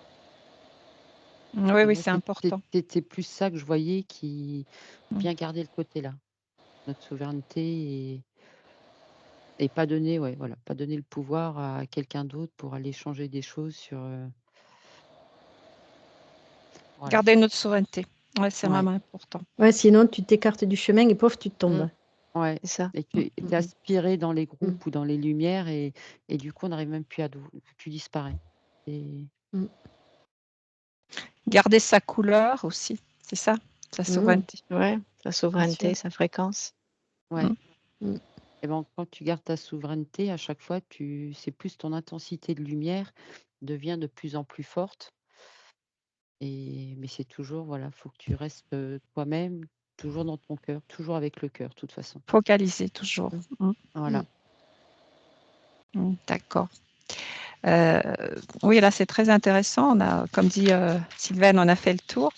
Oui, Et oui, moi, c'est important. c'était plus ça que je voyais, qui Mm. bien garder le côté là, notre souveraineté, et pas donner, ouais, voilà, pas donner le pouvoir à quelqu'un d'autre pour aller changer des choses sur, voilà. Garder notre souveraineté. Ouais, c'est Ouais. vraiment important. Ouais, sinon tu t'écartes du chemin et pauvre, tu tombes. Ouais, C'est ça. et que tu es aspiré dans les groupes ou dans les lumières, et du coup, on n'arrive même plus tu disparais. Et Garder sa couleur aussi, c'est ça, sa souveraineté. Ouais, sa souveraineté, sûr. sa fréquence. ouais. Mm. Et ben, quand tu gardes ta souveraineté, à chaque fois, c'est plus ton intensité de lumière devient de plus en plus forte. Mais c'est toujours, voilà, faut que tu restes toi-même, toujours dans ton cœur, toujours avec le cœur, de toute façon. Focaliser toujours. Voilà. D'accord. Oui, là, c'est très intéressant. On a, comme dit Sylvaine, on a fait le tour.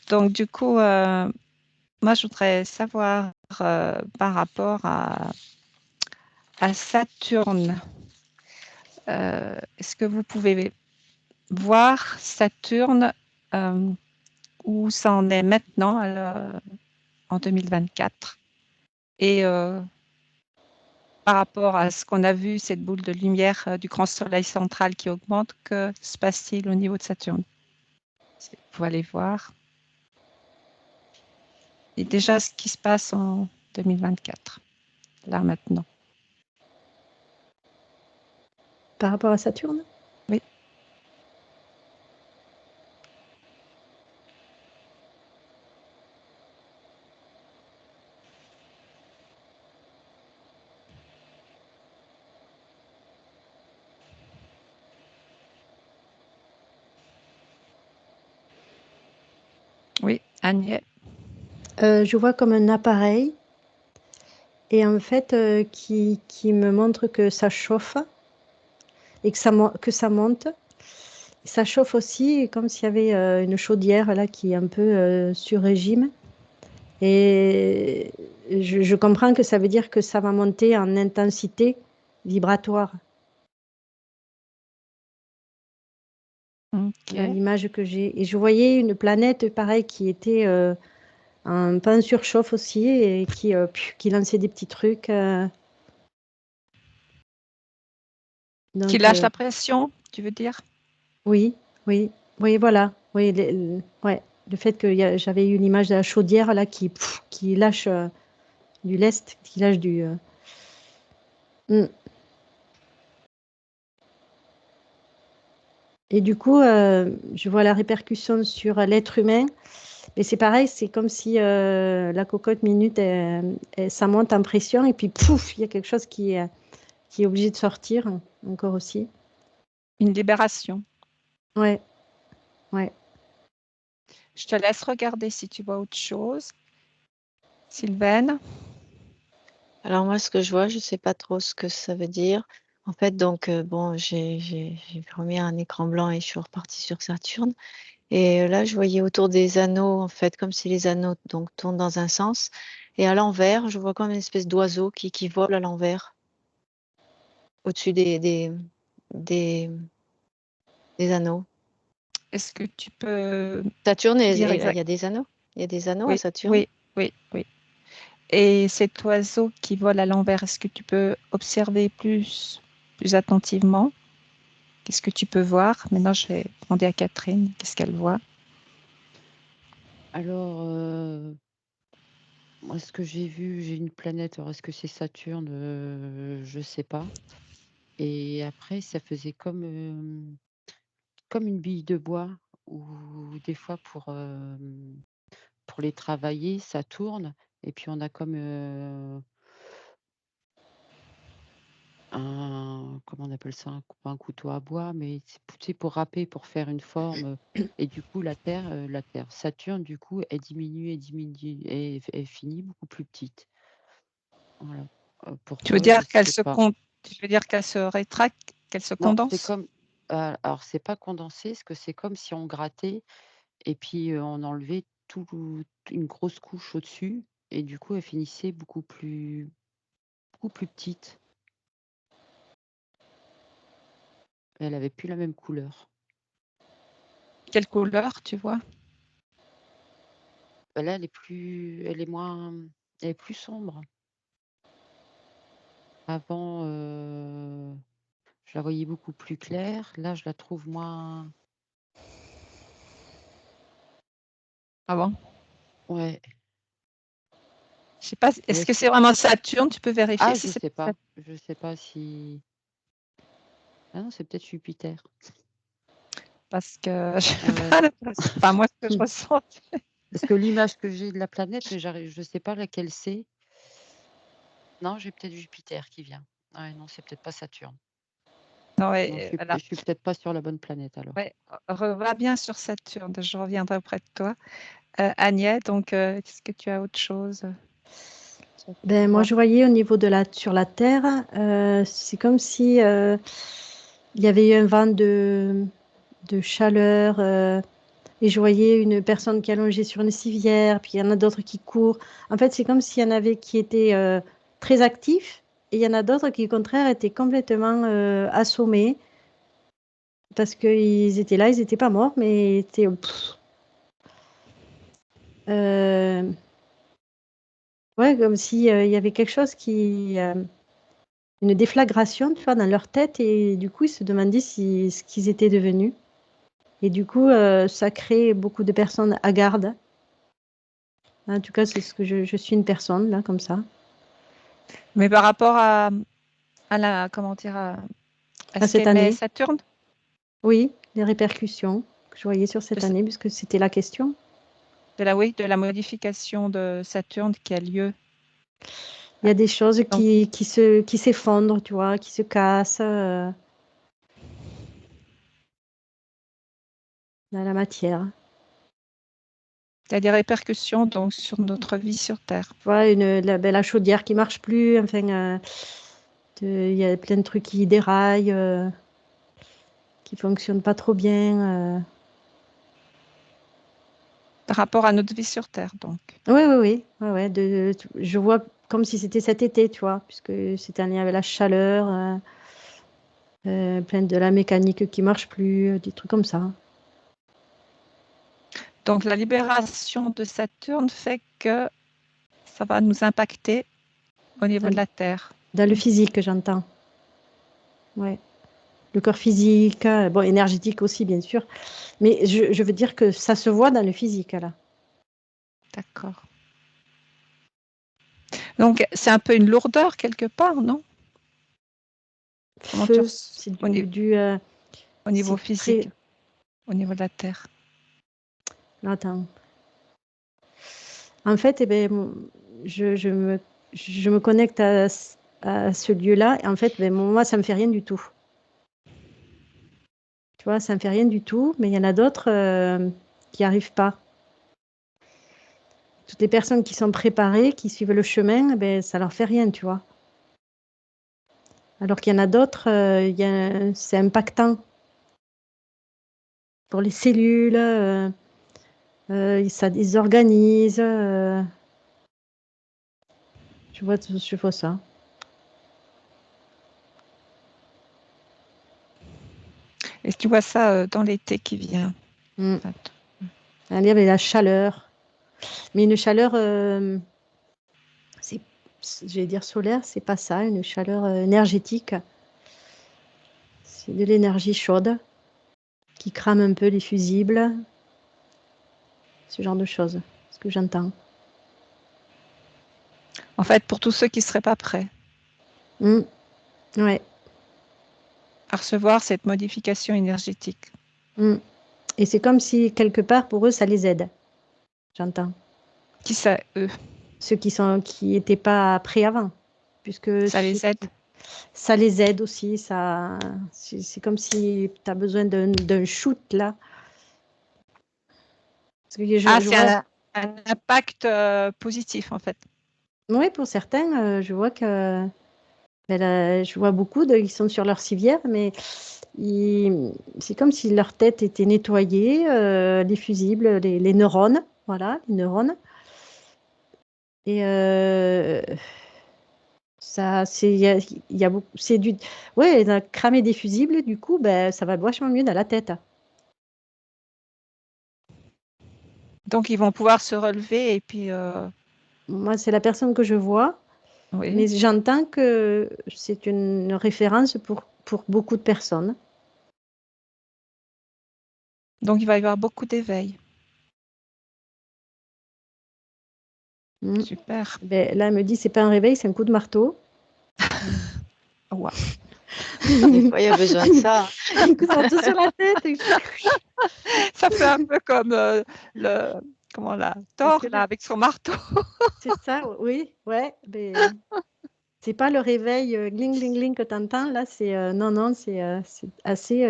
Donc, du coup, moi, je voudrais savoir par rapport à Saturne, est-ce que vous pouvez voir Saturne où ça en est maintenant en 2024. Et par rapport à ce qu'on a vu, cette boule de lumière du grand soleil central qui augmente, que se passe-t-il au niveau de Saturne? Il faut aller voir. Et déjà ce qui se passe en 2024, là maintenant. Par rapport à Saturne? Oui. Oui, Agnès. Je vois comme un appareil et en fait qui me montre que ça chauffe et que ça monte. Ça chauffe aussi comme s'il y avait une chaudière là qui est un peu sur régime. Et je comprends que ça veut dire que ça va monter en intensité vibratoire. Okay. L'image que j'ai. Et je voyais une planète pareil qui était en plein surchauffe aussi et qui lançait des petits trucs. Donc, Qui lâche la pression, tu veux dire? oui, voilà. Oui, ouais, le fait que j'avais eu une image de la chaudière là qui lâche du lest, qui lâche du. Et du coup, je vois la répercussion sur l'être humain. Et c'est pareil, c'est comme si la cocotte minute, ça monte en pression et puis pouf, il y a quelque chose qui est obligé de sortir encore aussi. Une libération. Ouais. Je te laisse regarder si tu vois autre chose. Sylvaine? Alors moi, ce que je vois, je ne sais pas trop ce que ça veut dire. En fait, donc, bon, j'ai remis un écran blanc et je suis repartie sur Saturne. Et là, je voyais autour des anneaux, en fait, comme si les anneaux donc, tournent dans un sens. Et à l'envers, je vois comme une espèce d'oiseau qui vole à l'envers, au-dessus des anneaux. Est-ce que tu peux Saturne, dire il y a des anneaux. Il y a des anneaux à Saturne. Oui. Et cet oiseau qui vole à l'envers, est-ce que tu peux observer plus attentivement? Qu'est-ce que tu peux voir? Maintenant, je vais demander à Catherine, qu'est-ce qu'elle voit? Alors, moi, ce que j'ai vu, j'ai une planète. Alors, est-ce que c'est Saturne? Je sais pas. Et après, ça faisait comme une bille de bois où des fois pour les travailler, ça tourne et puis on a comme, comment on appelle ça? Pas un couteau à bois, mais c'est tu sais, pour râper, pour faire une forme, et du coup la Terre, Saturne, du coup, elle diminue et finit beaucoup plus petite. Voilà. Tu veux Pourquoi? Je dire qu'elle sais se pas. tu veux dire qu'elle se rétracte, qu'elle se Non, c'est condense? comme, alors c'est pas condensé, parce que c'est comme si on grattait et puis, on enlevait une grosse couche au-dessus et du coup, elle finissait beaucoup plus petite. Elle avait plus la même couleur. Quelle couleur, tu vois? Bah, là, elle est plus sombre. Avant, je la voyais beaucoup plus claire. Là, je la trouve moins. Ah bon? Ouais. Je sais pas, Mais est-ce que c'est vraiment Saturne? Tu peux vérifier ah, si je c'est sais pas pas. Je sais pas si. Ah non, c'est peut-être Jupiter. parce que je Ouais. pas l'impression, enfin moi ce que je ressens. Parce que l'image que j'ai de la planète, mais je sais pas laquelle c'est. Non, j'ai peut-être Jupiter qui vient. Ouais, non, c'est peut-être pas Saturne. Non, Non, ouais, voilà. je suis peut-être pas sur la bonne planète alors. Ouais, va bien sur Saturne, je reviendrai auprès de toi. Agnès, donc est-ce que tu as autre chose? Ben, moi, je voyais au niveau sur la Terre, c'est comme si il y avait eu un vent de chaleur et je voyais une personne qui allongeait sur une civière, puis il y en a d'autres qui courent. En fait, c'est comme s'il y en avait qui étaient très actifs et il y en a d'autres qui, au contraire, étaient complètement assommés parce qu'ils étaient là, ils n'étaient pas morts, mais étaient. Ouais, comme s'il y avait quelque chose une déflagration, tu vois, dans leur tête, et du coup, ils se demandaient ce qu'ils étaient devenus. Et du coup, ça crée beaucoup de personnes hagardes. En tout cas, c'est ce que je suis une personne, là, comme ça. Mais par rapport à comment dire, à ce Cette qu'aimait année, Saturne, oui, les répercussions que je voyais sur de, cette année, puisque c'était la question. oui, de la modification de Saturne qui a lieu. Il y a des choses Donc, qui s'effondrent, tu vois, qui se cassent dans la matière. il y a des répercussions donc, sur notre vie sur Terre. Tu vois, la chaudière qui marche plus, enfin, il y a plein de trucs qui déraillent, qui fonctionnent pas trop bien. Par rapport à notre vie sur Terre, donc. Oui, oui, oui. Ouais, je vois comme si c'était cet été, tu vois, puisque c'est un lien avec la chaleur, plein de la mécanique qui marche plus, des trucs comme ça. Donc, la libération de Saturne fait que ça va nous impacter au niveau de la Terre. Dans le physique, j'entends. Ouais. Le corps physique, bon, énergétique aussi, bien sûr. Mais je veux dire que ça se voit dans le physique, là. D'accord. Donc, c'est un peu une lourdeur quelque part, non? Comment tu Feu, c'est au niveau c'est physique, très... au niveau de la Terre. Attends. En fait, eh ben, je me connecte à ce lieu-là. Et en fait, ben, moi, ça me fait rien du tout. Tu vois, ça me fait rien du tout. Mais il y en a d'autres qui n'y arrivent pas. Toutes les personnes qui sont préparées, qui suivent le chemin, eh ben, ça leur fait rien, tu vois. Alors qu'il y en a d'autres, c'est impactant pour les cellules. Ça désorganise. Je vois ça. Et tu vois ça dans l'été qui vient. Mm. En fait. Un lien avec la chaleur. Mais une chaleur, c'est, je vais dire solaire, c'est pas ça. Une chaleur énergétique. C'est de l'énergie chaude qui crame un peu les fusibles. Ce genre de choses. Ce que j'entends. En fait, pour tous ceux qui ne seraient pas prêts Mm. Ouais. à recevoir cette modification énergétique. Mm. Et c'est comme si, quelque part, pour eux, ça les aide. J'entends. Qui ça, eux? Ceux qui étaient pas prêts avant. Puisque Ça les aide? ça les aide aussi. C'est comme si tu as besoin d'un shoot, là. Parce que je C'est vois, un impact positif, en fait. oui, pour certains, je vois que je vois beaucoup ils sont sur leur civière, mais c'est comme si leur tête était nettoyée, les fusibles, les neurones, voilà, les neurones. Et ça, il y a beaucoup, c'est ouais, cramer des fusibles, du coup, ben, ça va vachement mieux dans la tête. Donc, ils vont pouvoir se relever et puis, Moi, c'est la personne que je vois, mais oui. j'entends que c'est une référence pour beaucoup de personnes. Donc, il va y avoir beaucoup d'éveil. Mm. Super. Ben, là, elle me dit, c'est pas un réveil, c'est un coup de marteau. Wow. Des fois, il y a besoin de ça. Un coup de marteau sur la tête. Ça fait un peu comme comment là, Parce Thor, que là, là, avec son marteau. c'est ça, oui, ouais. Ben, c'est pas le réveil gling, gling, gling que tu entends. Là, non, non, c'est assez.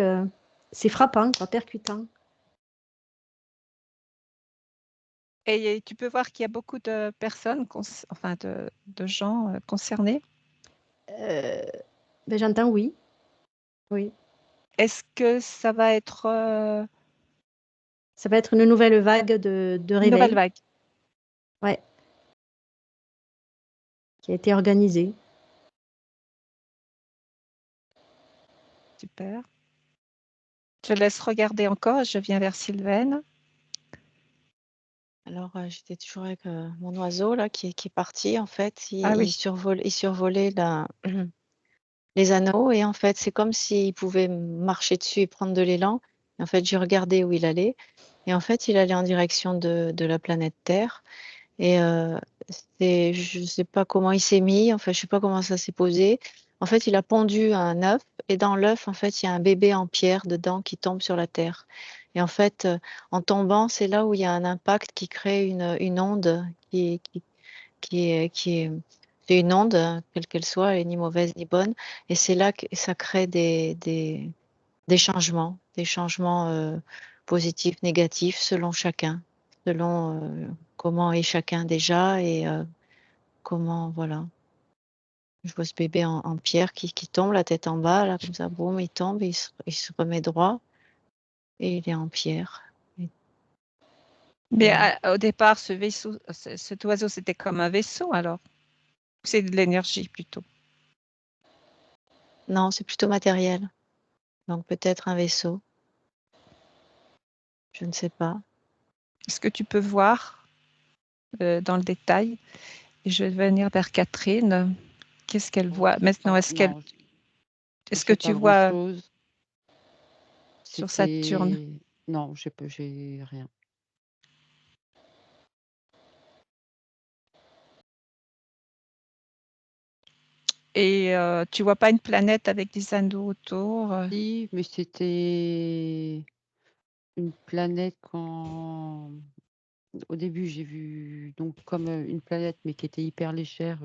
C'est frappant, quoi, percutant. Et tu peux voir qu'il y a beaucoup de personnes, enfin de gens concernés. Euh, ben, j'entends oui. Oui. Est-ce que ça va être Ça va être une nouvelle vague de une nouvelle réveil, vague? ouais, qui a été organisée. Super. Je laisse regarder encore. Je viens vers Sylvaine. Alors, j'étais toujours avec mon oiseau là qui est parti. En fait, Ah il oui. survolait les anneaux et en fait, c'est comme s'il pouvait marcher dessus et prendre de l'élan. Et en fait, j'ai regardé où il allait et en fait, il allait en direction de la planète Terre et je sais pas comment il s'est mis, enfin, je sais pas comment ça s'est posé. En fait, il a pondu un œuf et dans l'œuf, en fait, il y a un bébé en pierre dedans qui tombe sur la Terre et en fait, en tombant, c'est là où il y a un impact qui crée une onde qui est c'est une onde, quelle qu'elle soit, elle est ni mauvaise ni bonne et c'est là que ça crée des changements, positifs, négatifs selon chacun, selon, comment est chacun déjà et comment voilà. Je vois ce bébé en pierre qui tombe la tête en bas là comme ça, boum, il tombe, il se remet droit et il est en pierre et Mais voilà. au départ, ce vaisseau, cet oiseau, c'était comme un vaisseau alors? C'est de l'énergie plutôt. Non, c'est plutôt matériel, donc peut-être un vaisseau, je ne sais pas. Est-ce que tu peux voir dans le détail? Et je vais venir vers Catherine. Qu'est-ce qu'elle Non, voit maintenant? non, Est-ce que j'ai tu pas vois grand-chose. sur Saturne? C'était non, j'ai rien. Et tu vois pas une planète avec des anneaux autour? Si, mais c'était une planète quand au début, j'ai vu donc comme, une planète, mais qui était hyper légère,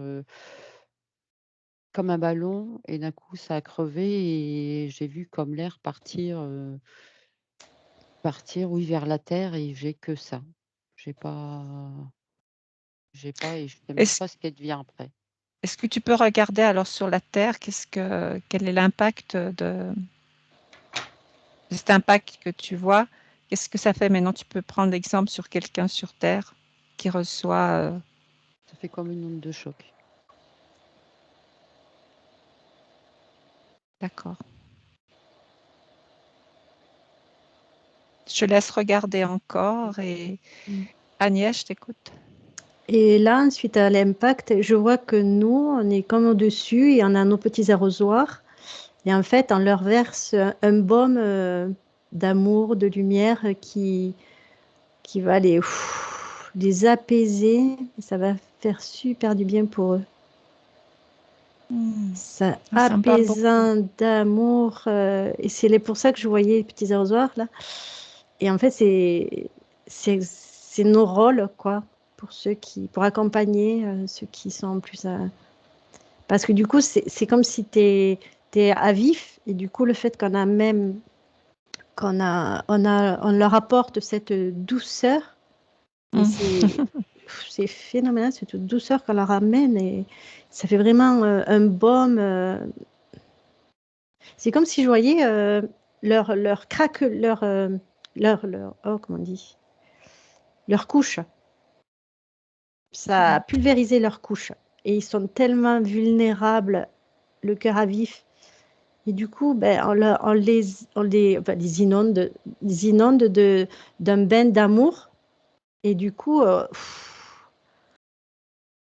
comme un ballon et d'un coup ça a crevé et j'ai vu comme l'air partir, oui, vers la Terre et j'ai que ça. J'ai pas j'ai pas et je sais même Est-ce pas ce qu'elle devient après. est-ce que tu peux regarder alors sur la Terre, quel est l'impact de cet impact que tu vois? Qu'est-ce que ça fait maintenant? Tu peux prendre l'exemple sur quelqu'un sur Terre qui reçoit. Ça fait comme une onde de choc. D'accord. Je laisse regarder encore et Mm. Agnès, je t'écoute. Et là, suite à l'impact, je vois que nous, on est comme au-dessus et on a nos petits arrosoirs. Et en fait, on leur verse un baume d'amour, de lumière qui va les apaiser. Ça va faire super du bien pour eux. Ça Ça me parle beaucoup. apaisant d'amour. Et c'est pour ça que je voyais les petits arrosoirs là. Et en fait, c'est nos rôles, quoi, pour accompagner ceux qui sont plus à... Parce que du coup, c'est comme si t'es à vif. Et du coup, le fait on leur apporte cette douceur. Et c'est phénoménal, cette douceur qu'on leur amène. Et ça fait vraiment un baume. C'est comme si je voyais leur craque, oh, comment on dit, leur couche. Ça a pulvérisé leur couche. Et ils sont tellement vulnérables, le cœur à vif. Et du coup, ben, enfin, les inonde d'un bain d'amour. Et du coup,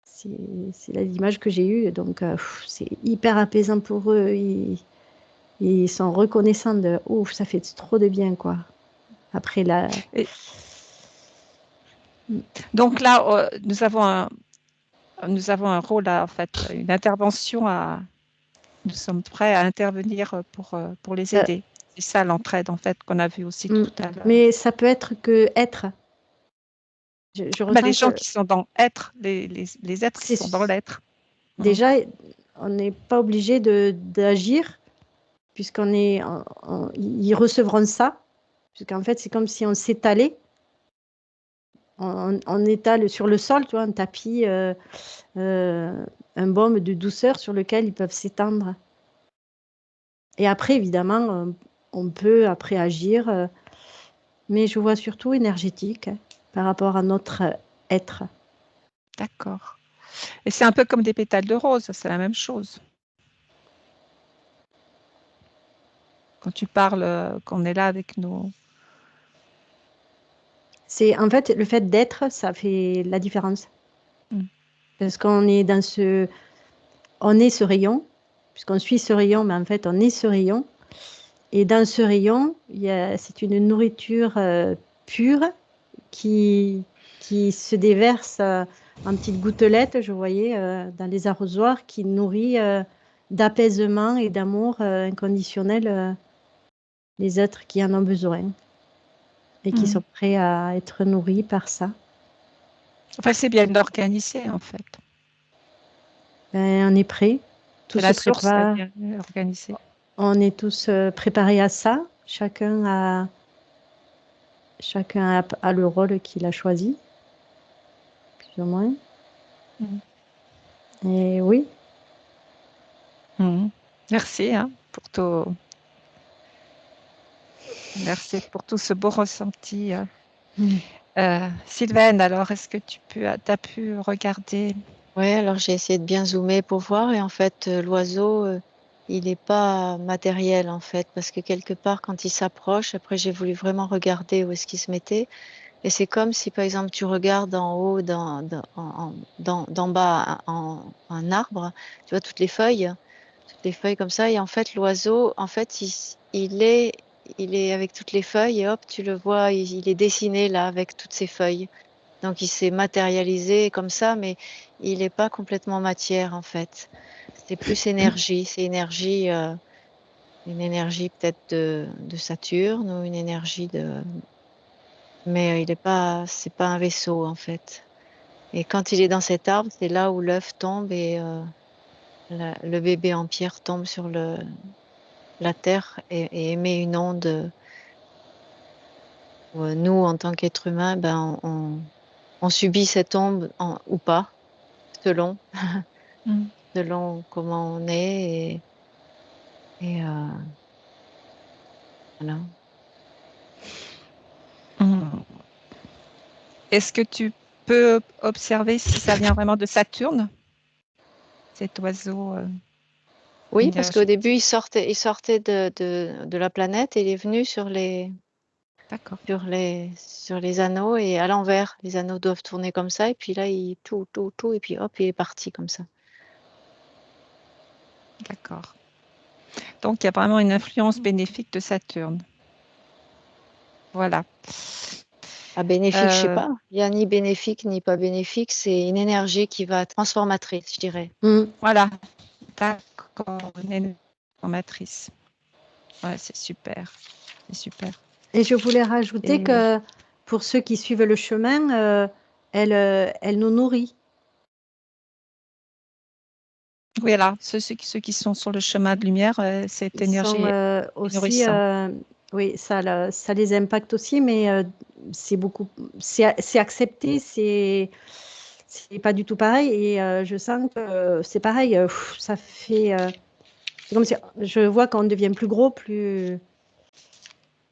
c'est l'image que j'ai eue. Donc, c'est hyper apaisant pour eux. Ils sont reconnaissants de ouf, ça fait trop de bien, quoi. Après la. Et donc là, nous avons un rôle, en fait, une intervention nous sommes prêts à intervenir pour les euh, aider. C'est ça l'entraide, en fait, qu'on a vu aussi mm, tout à l'heure. mais ça peut être que être. Je Les ressens gens que qui sont dans être, les êtres qui sont dans c'est l'être. déjà, on n'est pas obligé d'agir puisqu'on est, ils recevront ça, puisqu'en fait, c'est comme si on s'étalait, on étale sur le sol, tu vois, un tapis, un baume de douceur sur lequel ils peuvent s'étendre. Et après, évidemment, on peut après agir, mais je vois surtout énergétique par rapport à notre être. D'accord. Et c'est un peu comme des pétales de rose, c'est la même chose. Quand tu parles, qu'on est là avec nos... C'est en fait le fait d'être, ça fait la différence. Mm. Parce qu'on est dans ce rayon, puisqu'on suit ce rayon, mais en fait on est ce rayon. Et dans ce rayon, c'est une nourriture pure qui se déverse en petites gouttelettes, je voyais, dans les arrosoirs, qui nourrit d'apaisement et d'amour inconditionnel les êtres qui en ont besoin et qui Mm. sont prêts à être nourris par ça. Enfin, c'est bien organisé, en fait. Ben, on est prêt. Tout C'est se la source, là, prépare. bien organisée. On est tous préparés à ça. Chacun a le rôle qu'il a choisi, plus ou moins. Mm. Et oui, Mm. Merci Merci pour tout ce beau ressenti. Sylvaine, alors, est-ce que t'as pu regarder? Ouais, alors j'ai essayé de bien zoomer pour voir, et en fait, l'oiseau, il n'est pas matériel, en fait, parce que quelque part, quand il s'approche, après j'ai voulu vraiment regarder où est-ce qu'il se mettait, et c'est comme si, par exemple, tu regardes en haut, d'en bas, un arbre, tu vois toutes les feuilles comme ça, et en fait, l'oiseau, en fait, il est avec toutes les feuilles, et hop, tu le vois, il est dessiné là avec toutes ces feuilles. Donc il s'est matérialisé comme ça, mais il n'est pas complètement matière, en fait. C'est plus énergie, c'est une énergie peut-être de Saturne, ou une énergie mais c'est pas un vaisseau, en fait. Et quand il est dans cet arbre, c'est là où l'œuf tombe, et le bébé en pierre tombe sur la terre, et émet une onde. Où, nous, en tant qu'êtres humains, ben, on subit cette onde ou pas, selon, Mm. selon comment on est, et voilà. Mm. Est-ce que tu peux observer si ça vient vraiment de Saturne, cet oiseau Oui, parce qu'au début, énergétique? il sortait de la planète, et il est venu D'accord, sur les anneaux, et à l'envers. Les anneaux doivent tourner comme ça, et puis là, et puis hop, il est parti comme ça. d'accord. Donc, il y a vraiment une influence bénéfique de Saturne. Voilà. Ah, bénéfique, je sais Euh, pas. Il n'y a ni bénéfique ni pas bénéfique. C'est une énergie qui va transformatrice, je dirais. Voilà, d'accord, une informatrice. Ouais, c'est super, c'est super. et je voulais rajouter Et que pour ceux qui suivent le chemin, elle nous nourrit. voilà, ceux qui sont sur le chemin de lumière, cette Ils sont énergie est aussi, nourrissante. oui, ça les impacte aussi, mais c'est accepté, c'est pas du tout pareil. Et je sens que c'est pareil, ça fait, c'est comme si je vois qu'on devient plus gros, plus,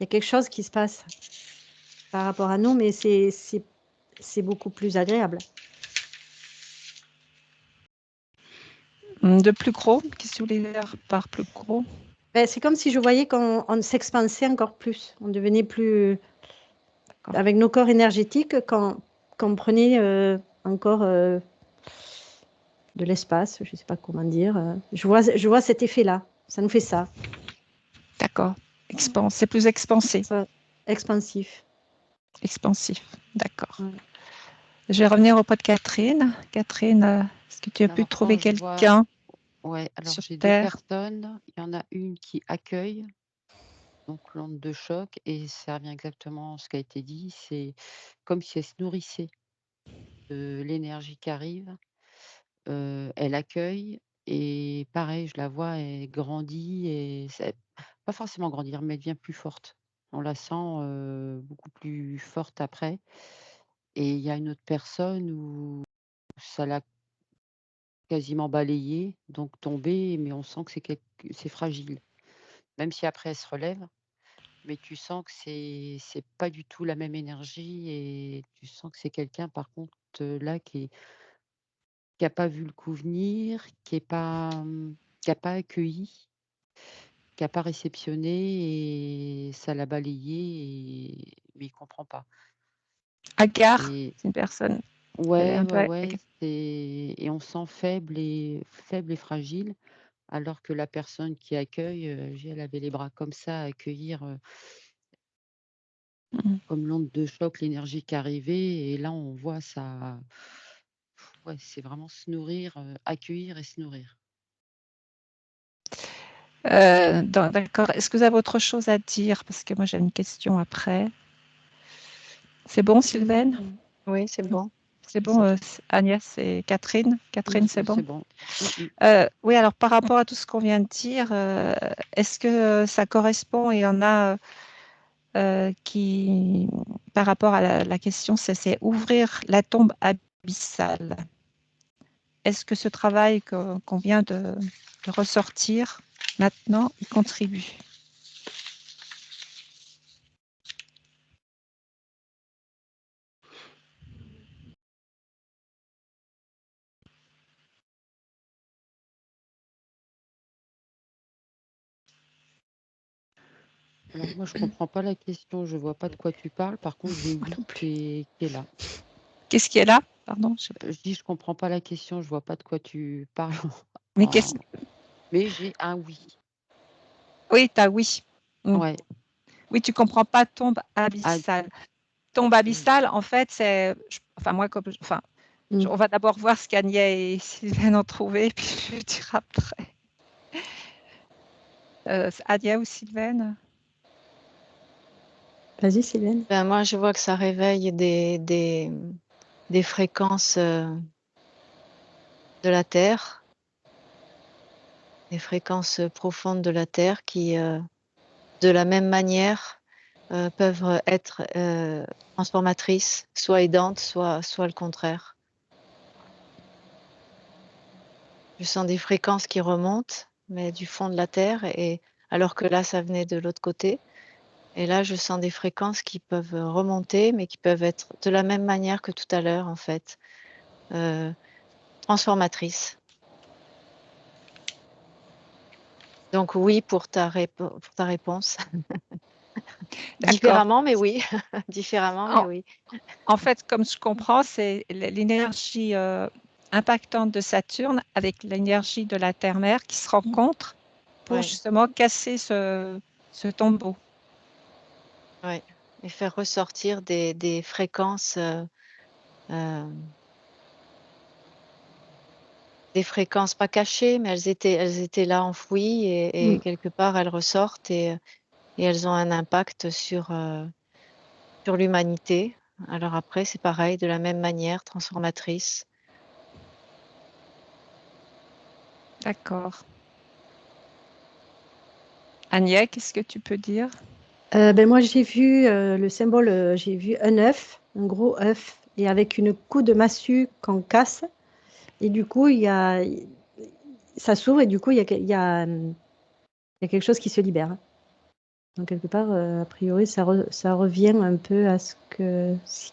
il y a quelque chose qui se passe par rapport à nous, mais c'est beaucoup plus agréable. De plus gros, qu'est-ce que tu voulais dire par plus gros? Ben, c'est comme si je voyais qu'on s'expansait encore plus, on devenait plus, D'accord. avec nos corps énergétiques, qu'on prenait encore de l'espace, je ne sais pas comment dire. Je vois cet effet-là, ça nous fait ça, D'accord. C'est plus expansé, ça expansif. expansif. D'accord. Ouais. Je vais revenir au pot de Catherine. Catherine, est-ce que tu as pu Alors trouver quand je vois, quelqu'un ouais, alors sur j'ai deux Terre? personnes. Il y en a une qui accueille, donc l'onde de choc, et ça revient exactement à ce qui a été dit. C'est comme si elle se nourrissait de l'énergie qui arrive. Elle accueille, et pareil, je la vois, elle grandit, et pas forcément grandir, mais elle devient plus forte. On la sent, beaucoup plus forte après, et il y a une autre personne où ça l'a quasiment balayée, donc tombée, mais on sent que c'est fragile. Même si après elle se relève, mais tu sens que c'est pas du tout la même énergie, et tu sens que c'est quelqu'un par contre, là qui a pas vu le coup venir, qui a pas accueilli, qui a pas réceptionné, et ça l'a balayé, mais il comprend pas. Hagard, Et c'est une personne ouais, un peu... et on sent faible et fragile, alors que la personne qui accueille, elle avait les bras comme ça à accueillir, comme l'onde de choc, l'énergie qui arrivait, et là on voit ça. Ouais, c'est vraiment se nourrir, accueillir et se nourrir. D'accord. Est-ce que vous avez autre chose à dire? Parce que moi, j'ai une question après. C'est bon, Sylvaine? Oui, c'est bon. C'est bon, Agnès et Catherine? Catherine, c'est bon? C'est bon. Oui, alors par rapport à tout ce qu'on vient de dire, est-ce que ça correspond? Il y en a qui, par rapport à la question, c'est ouvrir la tombe abyssale. Est-ce que ce travail qu'on vient de ressortir maintenant y contribue? Alors moi, je comprends pas la question, je vois pas de quoi tu parles. Par contre, j'ai oui qui est là. Qu'est-ce qui est là? Pardon, je sais pas. Je dis je comprends pas la question, je vois pas de quoi tu parles. Mais qu'est-ce... Mais j'ai un oui. Oui, tu as oui. Ouais. Oui, tu comprends pas tombe abyssale. Tombe abyssale, en fait, c'est... Enfin, moi, comme... Enfin, on va d'abord voir ce qu'Agnès et Sylvain ont trouvé, puis je vais dire après. Agnès ou Sylvain? Vas-y, Sylvaine. Ben, moi, je vois que ça réveille des fréquences de la Terre, des fréquences profondes de la Terre qui, de la même manière, peuvent être transformatrices, soit aidantes, soit le contraire. Je sens des fréquences qui remontent, mais du fond de la Terre, et alors que là, ça venait de l'autre côté. Et là, je sens des fréquences qui peuvent remonter, mais qui peuvent être de la même manière que tout à l'heure, en fait, transformatrices. Donc oui, pour ta réponse. Différemment, mais oui. Différemment, mais oui. En fait, comme je comprends, c'est l'énergie impactante de Saturne avec l'énergie de la Terre-Mère qui se rencontrent pour justement casser ce tombeau. Oui, et faire ressortir des fréquences, des fréquences pas cachées, mais elles étaient là enfouies, et quelque part elles ressortent, et elles ont un impact sur l'humanité. Alors après, c'est pareil, de la même manière, transformatrice. D'accord. Agnès, qu'est-ce que tu peux dire? Ben moi, j'ai vu le symbole, j'ai vu un œuf, un gros œuf, et avec une coup de massue qu'on casse. Et du coup, ça s'ouvre, et du coup, il y a quelque chose qui se libère. Donc, quelque part, a priori, ça revient un peu à ce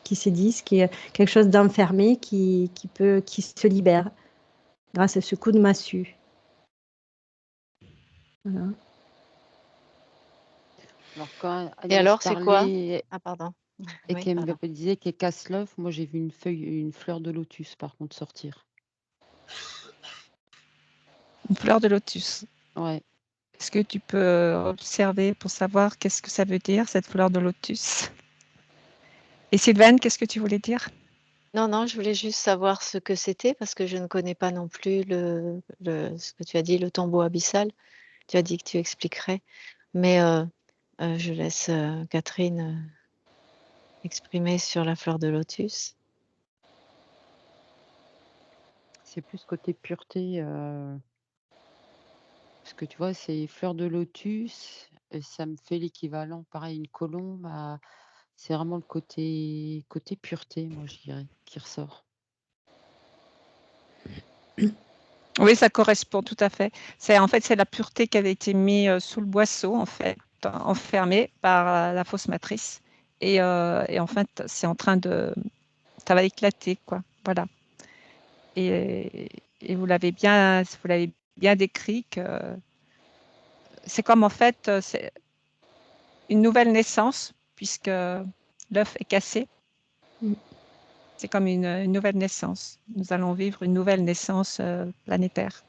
qui s'est dit, ce qui est quelque chose d'enfermé qui se libère grâce à ce coup de massue. Voilà. Alors quand Et Agnès alors, c'est quoi? parlait Ah, pardon. et Oui, qu'elle me pardon. disait qu'elle casse l'œuf, moi j'ai vu une fleur de lotus par contre sortir. Une fleur de lotus. Ouais. Est-ce que tu peux observer pour savoir qu'est-ce que ça veut dire, cette fleur de lotus? Et Sylvaine, qu'est-ce que tu voulais dire? Non, je voulais juste savoir ce que c'était, parce que je ne connais pas non plus ce que tu as dit, le tombeau abyssal. Tu as dit que tu expliquerais, mais je laisse Catherine exprimer sur la fleur de lotus. C'est plus côté pureté, parce que tu vois, c'est fleur de lotus, et ça me fait l'équivalent, pareil, une colombe. C'est vraiment le côté pureté, moi je dirais, qui ressort. Oui, ça correspond tout à fait. En fait, c'est la pureté qui avait été mise sous le boisseau, en fait, enfermée par la fausse matrice. Et en fait, c'est en train de... Ça va éclater, quoi. Voilà. Et vous l'avez bien décrit que c'est comme, en fait, c'est une nouvelle naissance, puisque l'œuf est cassé. Mm. C'est comme une nouvelle naissance. Nous allons vivre une nouvelle naissance planétaire.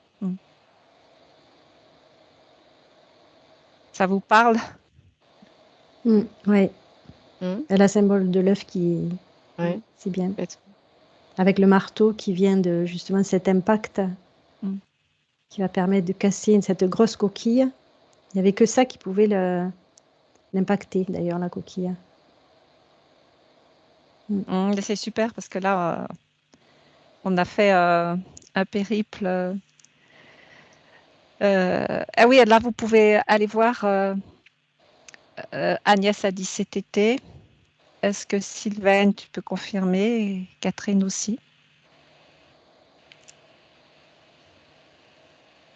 Ça vous parle? Ouais. Mm. Et la symbole de l'œuf qui... Ouais. C'est bien. Peut-être. Avec le marteau qui vient de justement cet impact qui va permettre de casser cette grosse coquille. Il n'y avait que ça qui pouvait l'impacter, d'ailleurs, la coquille. Et c'est super parce que là, on a fait un périple. Ah oui, là, vous pouvez aller voir. Agnès a dit cet été. Est-ce que Sylvaine, tu peux confirmer? Et Catherine aussi.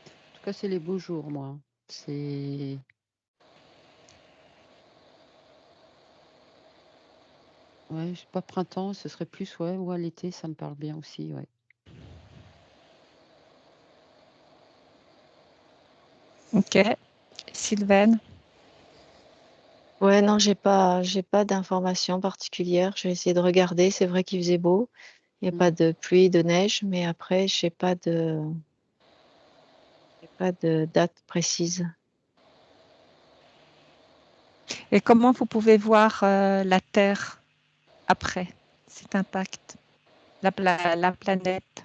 En tout cas, c'est les beaux jours, moi. C'est ouais, pas printemps, ce serait plus ou à l'été, ça me parle bien aussi, ouais. Ok. Sylvaine? Ouais, non, j'ai pas d'informations particulières. J'ai essayé de regarder. C'est vrai qu'il faisait beau. Il n'y a pas de pluie, de neige, mais après, j'ai pas de date précise. Et comment vous pouvez voir la Terre après cet impact, la planète?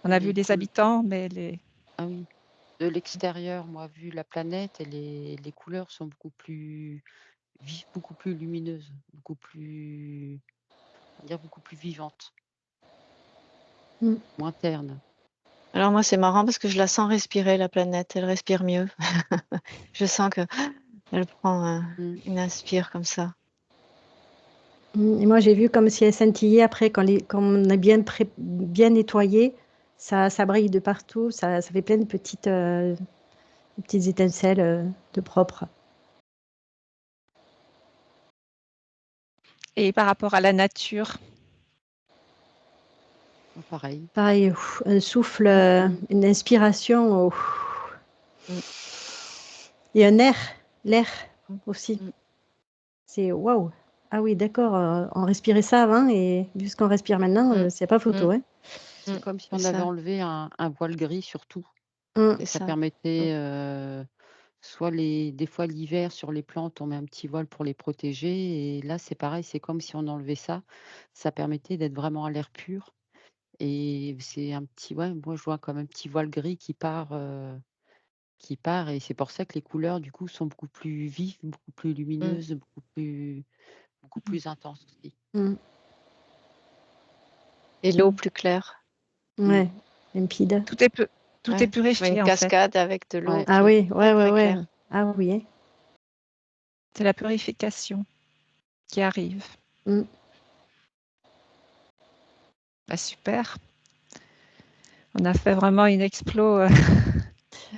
On a vu les habitants, mais les... Ah oui. De l'extérieur, moi, vu la planète, et les couleurs sont beaucoup plus vives, beaucoup plus lumineuses, beaucoup plus, on va dire beaucoup plus vivantes, moins ternes. Alors moi, c'est marrant parce que je la sens respirer, la planète. Elle respire mieux. Je sens que elle prend une inspire comme ça. Et moi, j'ai vu comme si elle scintillait après, quand on a bien nettoyé, ça brille de partout, ça fait plein de petites étincelles de propre. Et par rapport à la nature? Pareil. Pareil, un souffle, une inspiration, et un air, l'air aussi. C'est waouh! Ah oui, d'accord, on respirait ça avant, et vu ce qu'on respire maintenant, c'est pas photo. Hein. C'est comme si on avait enlevé un voile gris sur tout. Ça permettait, soit des fois l'hiver sur les plantes, on met un petit voile pour les protéger, et là c'est pareil, c'est comme si on enlevait ça. Ça permettait d'être vraiment à l'air pur, et c'est un petit moi je vois comme un petit voile gris qui part, et c'est pour ça que les couleurs du coup sont beaucoup plus vives, beaucoup plus lumineuses, beaucoup plus intenses aussi. Et l'eau plus claire. Ouais, limpide. Tout est purifié, une en fait. cascade avec de l'eau. Ah oui, ouais. Claire. Ah oui. C'est la purification qui arrive. Bah, super. On a fait vraiment une explo.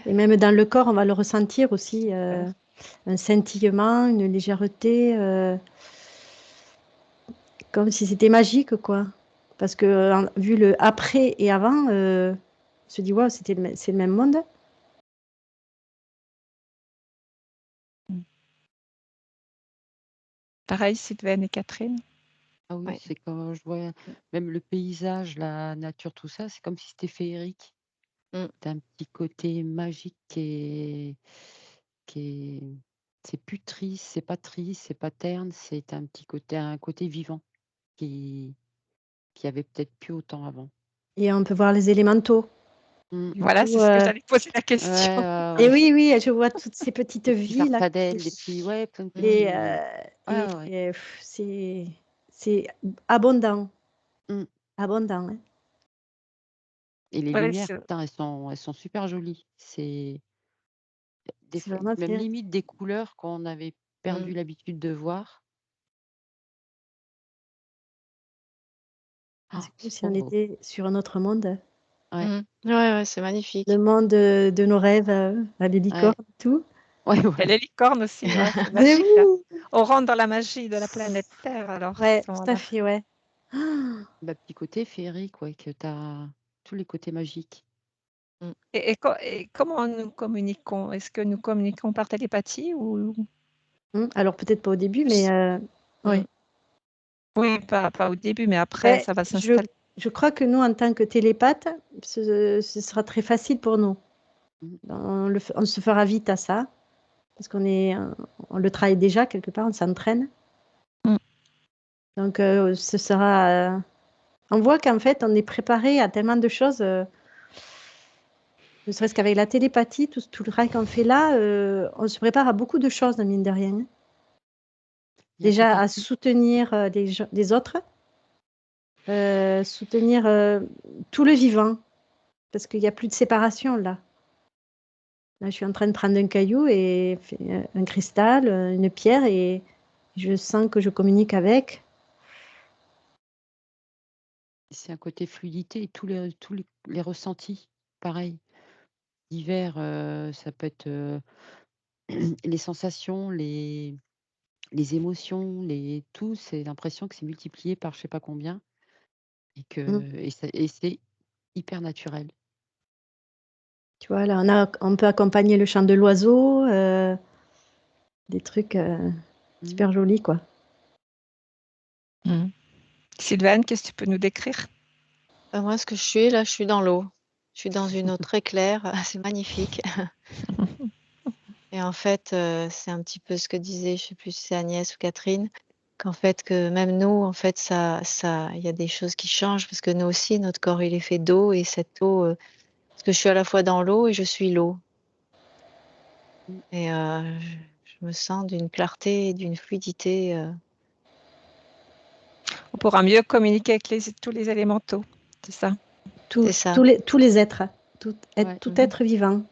Et même dans le corps, on va le ressentir aussi, un scintillement, une légèreté, comme si c'était magique, quoi. Parce que vu le après et avant, on se dit, wow, c'est le même monde. Pareil, Sylvaine et Catherine? Ah oui, c'est quand je vois même le paysage, la nature, tout ça, c'est comme si c'était féerique. Tu un petit côté magique c'est plus triste, c'est pas triste, c'est pas terne, c'est un côté vivant qui avait peut-être plus autant avant. Et on peut voir les élémentaux. Voilà, c'est ce que j'allais poser la question. Et oui, je vois toutes ces petites vies là. Farfadelles, des petits, plein de petits. Et c'est abondant. Abondant. Hein. Et les Ouais, lumières, putain, elles sont super jolies. C'est vraiment même très... limite des couleurs qu'on avait perdu l'habitude de voir. C'est comme si on était sur un autre monde. Ouais, c'est magnifique. Le monde de nos rêves, à les licornes et tout. Ouais, Et les licornes aussi, c'est Mais magique. oui. On rentre dans la magie de la planète Terre, alors. Ouais, tout à fait, ouais. Petit côté féerique, que tu as tous les côtés magiques. Et comment nous communiquons? Est-ce que nous communiquons par télépathie ou... Alors peut-être pas au début, mais oui. Oui, pas au début, mais après, Ouais, ça va s'installer. je crois que nous, en tant que télépathe, ce sera très facile pour nous. On se fera vite à ça, parce on le travaille déjà quelque part, on s'entraîne. Mm. Donc, ce sera... on voit qu'en fait, on est préparé à tellement de choses, ne serait-ce qu'avec la télépathie, tout le travail qu'on fait là, on se prépare à beaucoup de choses, mine de rien. Déjà, à soutenir des autres, soutenir tout le vivant, parce qu'il n'y a plus de séparation là. Là, je suis en train de prendre un caillou et un cristal, une pierre, et je sens que je communique avec. C'est un côté fluidité et tous les ressentis, pareil. Divers, ça peut être les sensations, les émotions, tout, c'est l'impression que c'est multiplié par je sais pas combien et c'est hyper naturel. Tu vois, là, on peut accompagner le chant de l'oiseau, des trucs super jolis, quoi. Sylvaine, qu'est-ce que tu peux nous décrire? Moi, ce que je suis là, je suis dans l'eau. Je suis dans une eau très claire, c'est magnifique. Et en fait, c'est un petit peu ce que disait, je sais plus si c'est Agnès ou Catherine, qu'en fait, que même nous, en fait, il y a des choses qui changent parce que nous aussi, notre corps, il est fait d'eau et cette eau, parce que je suis à la fois dans l'eau et je suis l'eau. Et je me sens d'une clarté et d'une fluidité. On pourra mieux communiquer avec tous les élémentaux, c'est ça? C'est ça. Tous les êtres, tout Mhm. être vivant.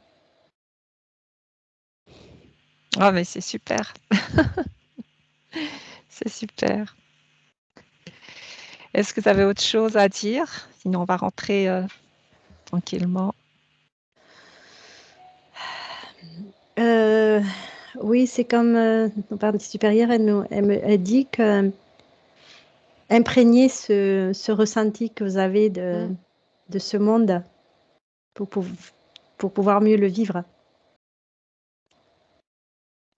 Ah, mais c'est super. C'est super. Est-ce que tu avais autre chose à dire? Sinon, on va rentrer tranquillement. Oui, c'est comme nos parents supérieurs, elle dit que imprégner ce ressenti que vous avez de ce monde pour pouvoir mieux le vivre.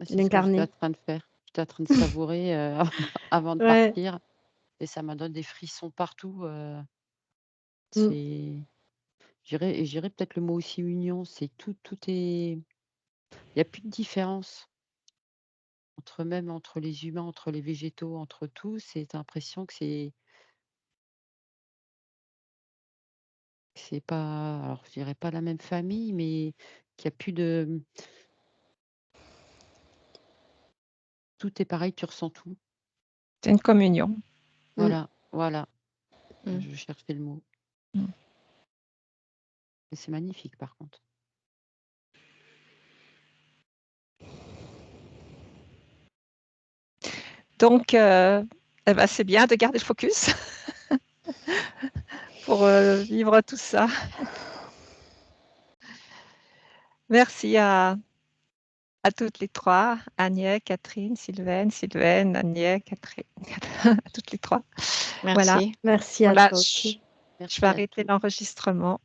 C'est ce que j'étais en train de faire. J'étais en train de savourer avant de partir et ça m'a donné des frissons partout. C'est j'irais peut-être le mot aussi union, c'est tout est il y a plus de différence entre les humains, entre les végétaux, entre tout. C'est l'impression que c'est pas alors je dirais pas la même famille, mais qu'il y a plus de tout est pareil, tu ressens tout. C'est une communion. Voilà. Je cherchais le mot. Et c'est magnifique par contre. Donc, c'est bien de garder le focus pour vivre tout ça. Merci à toutes les trois, Agnès, Catherine, Sylvaine, Agnès, Catherine, à toutes les trois. Merci. Voilà. Merci à toi aussi. Je vais arrêter l'enregistrement.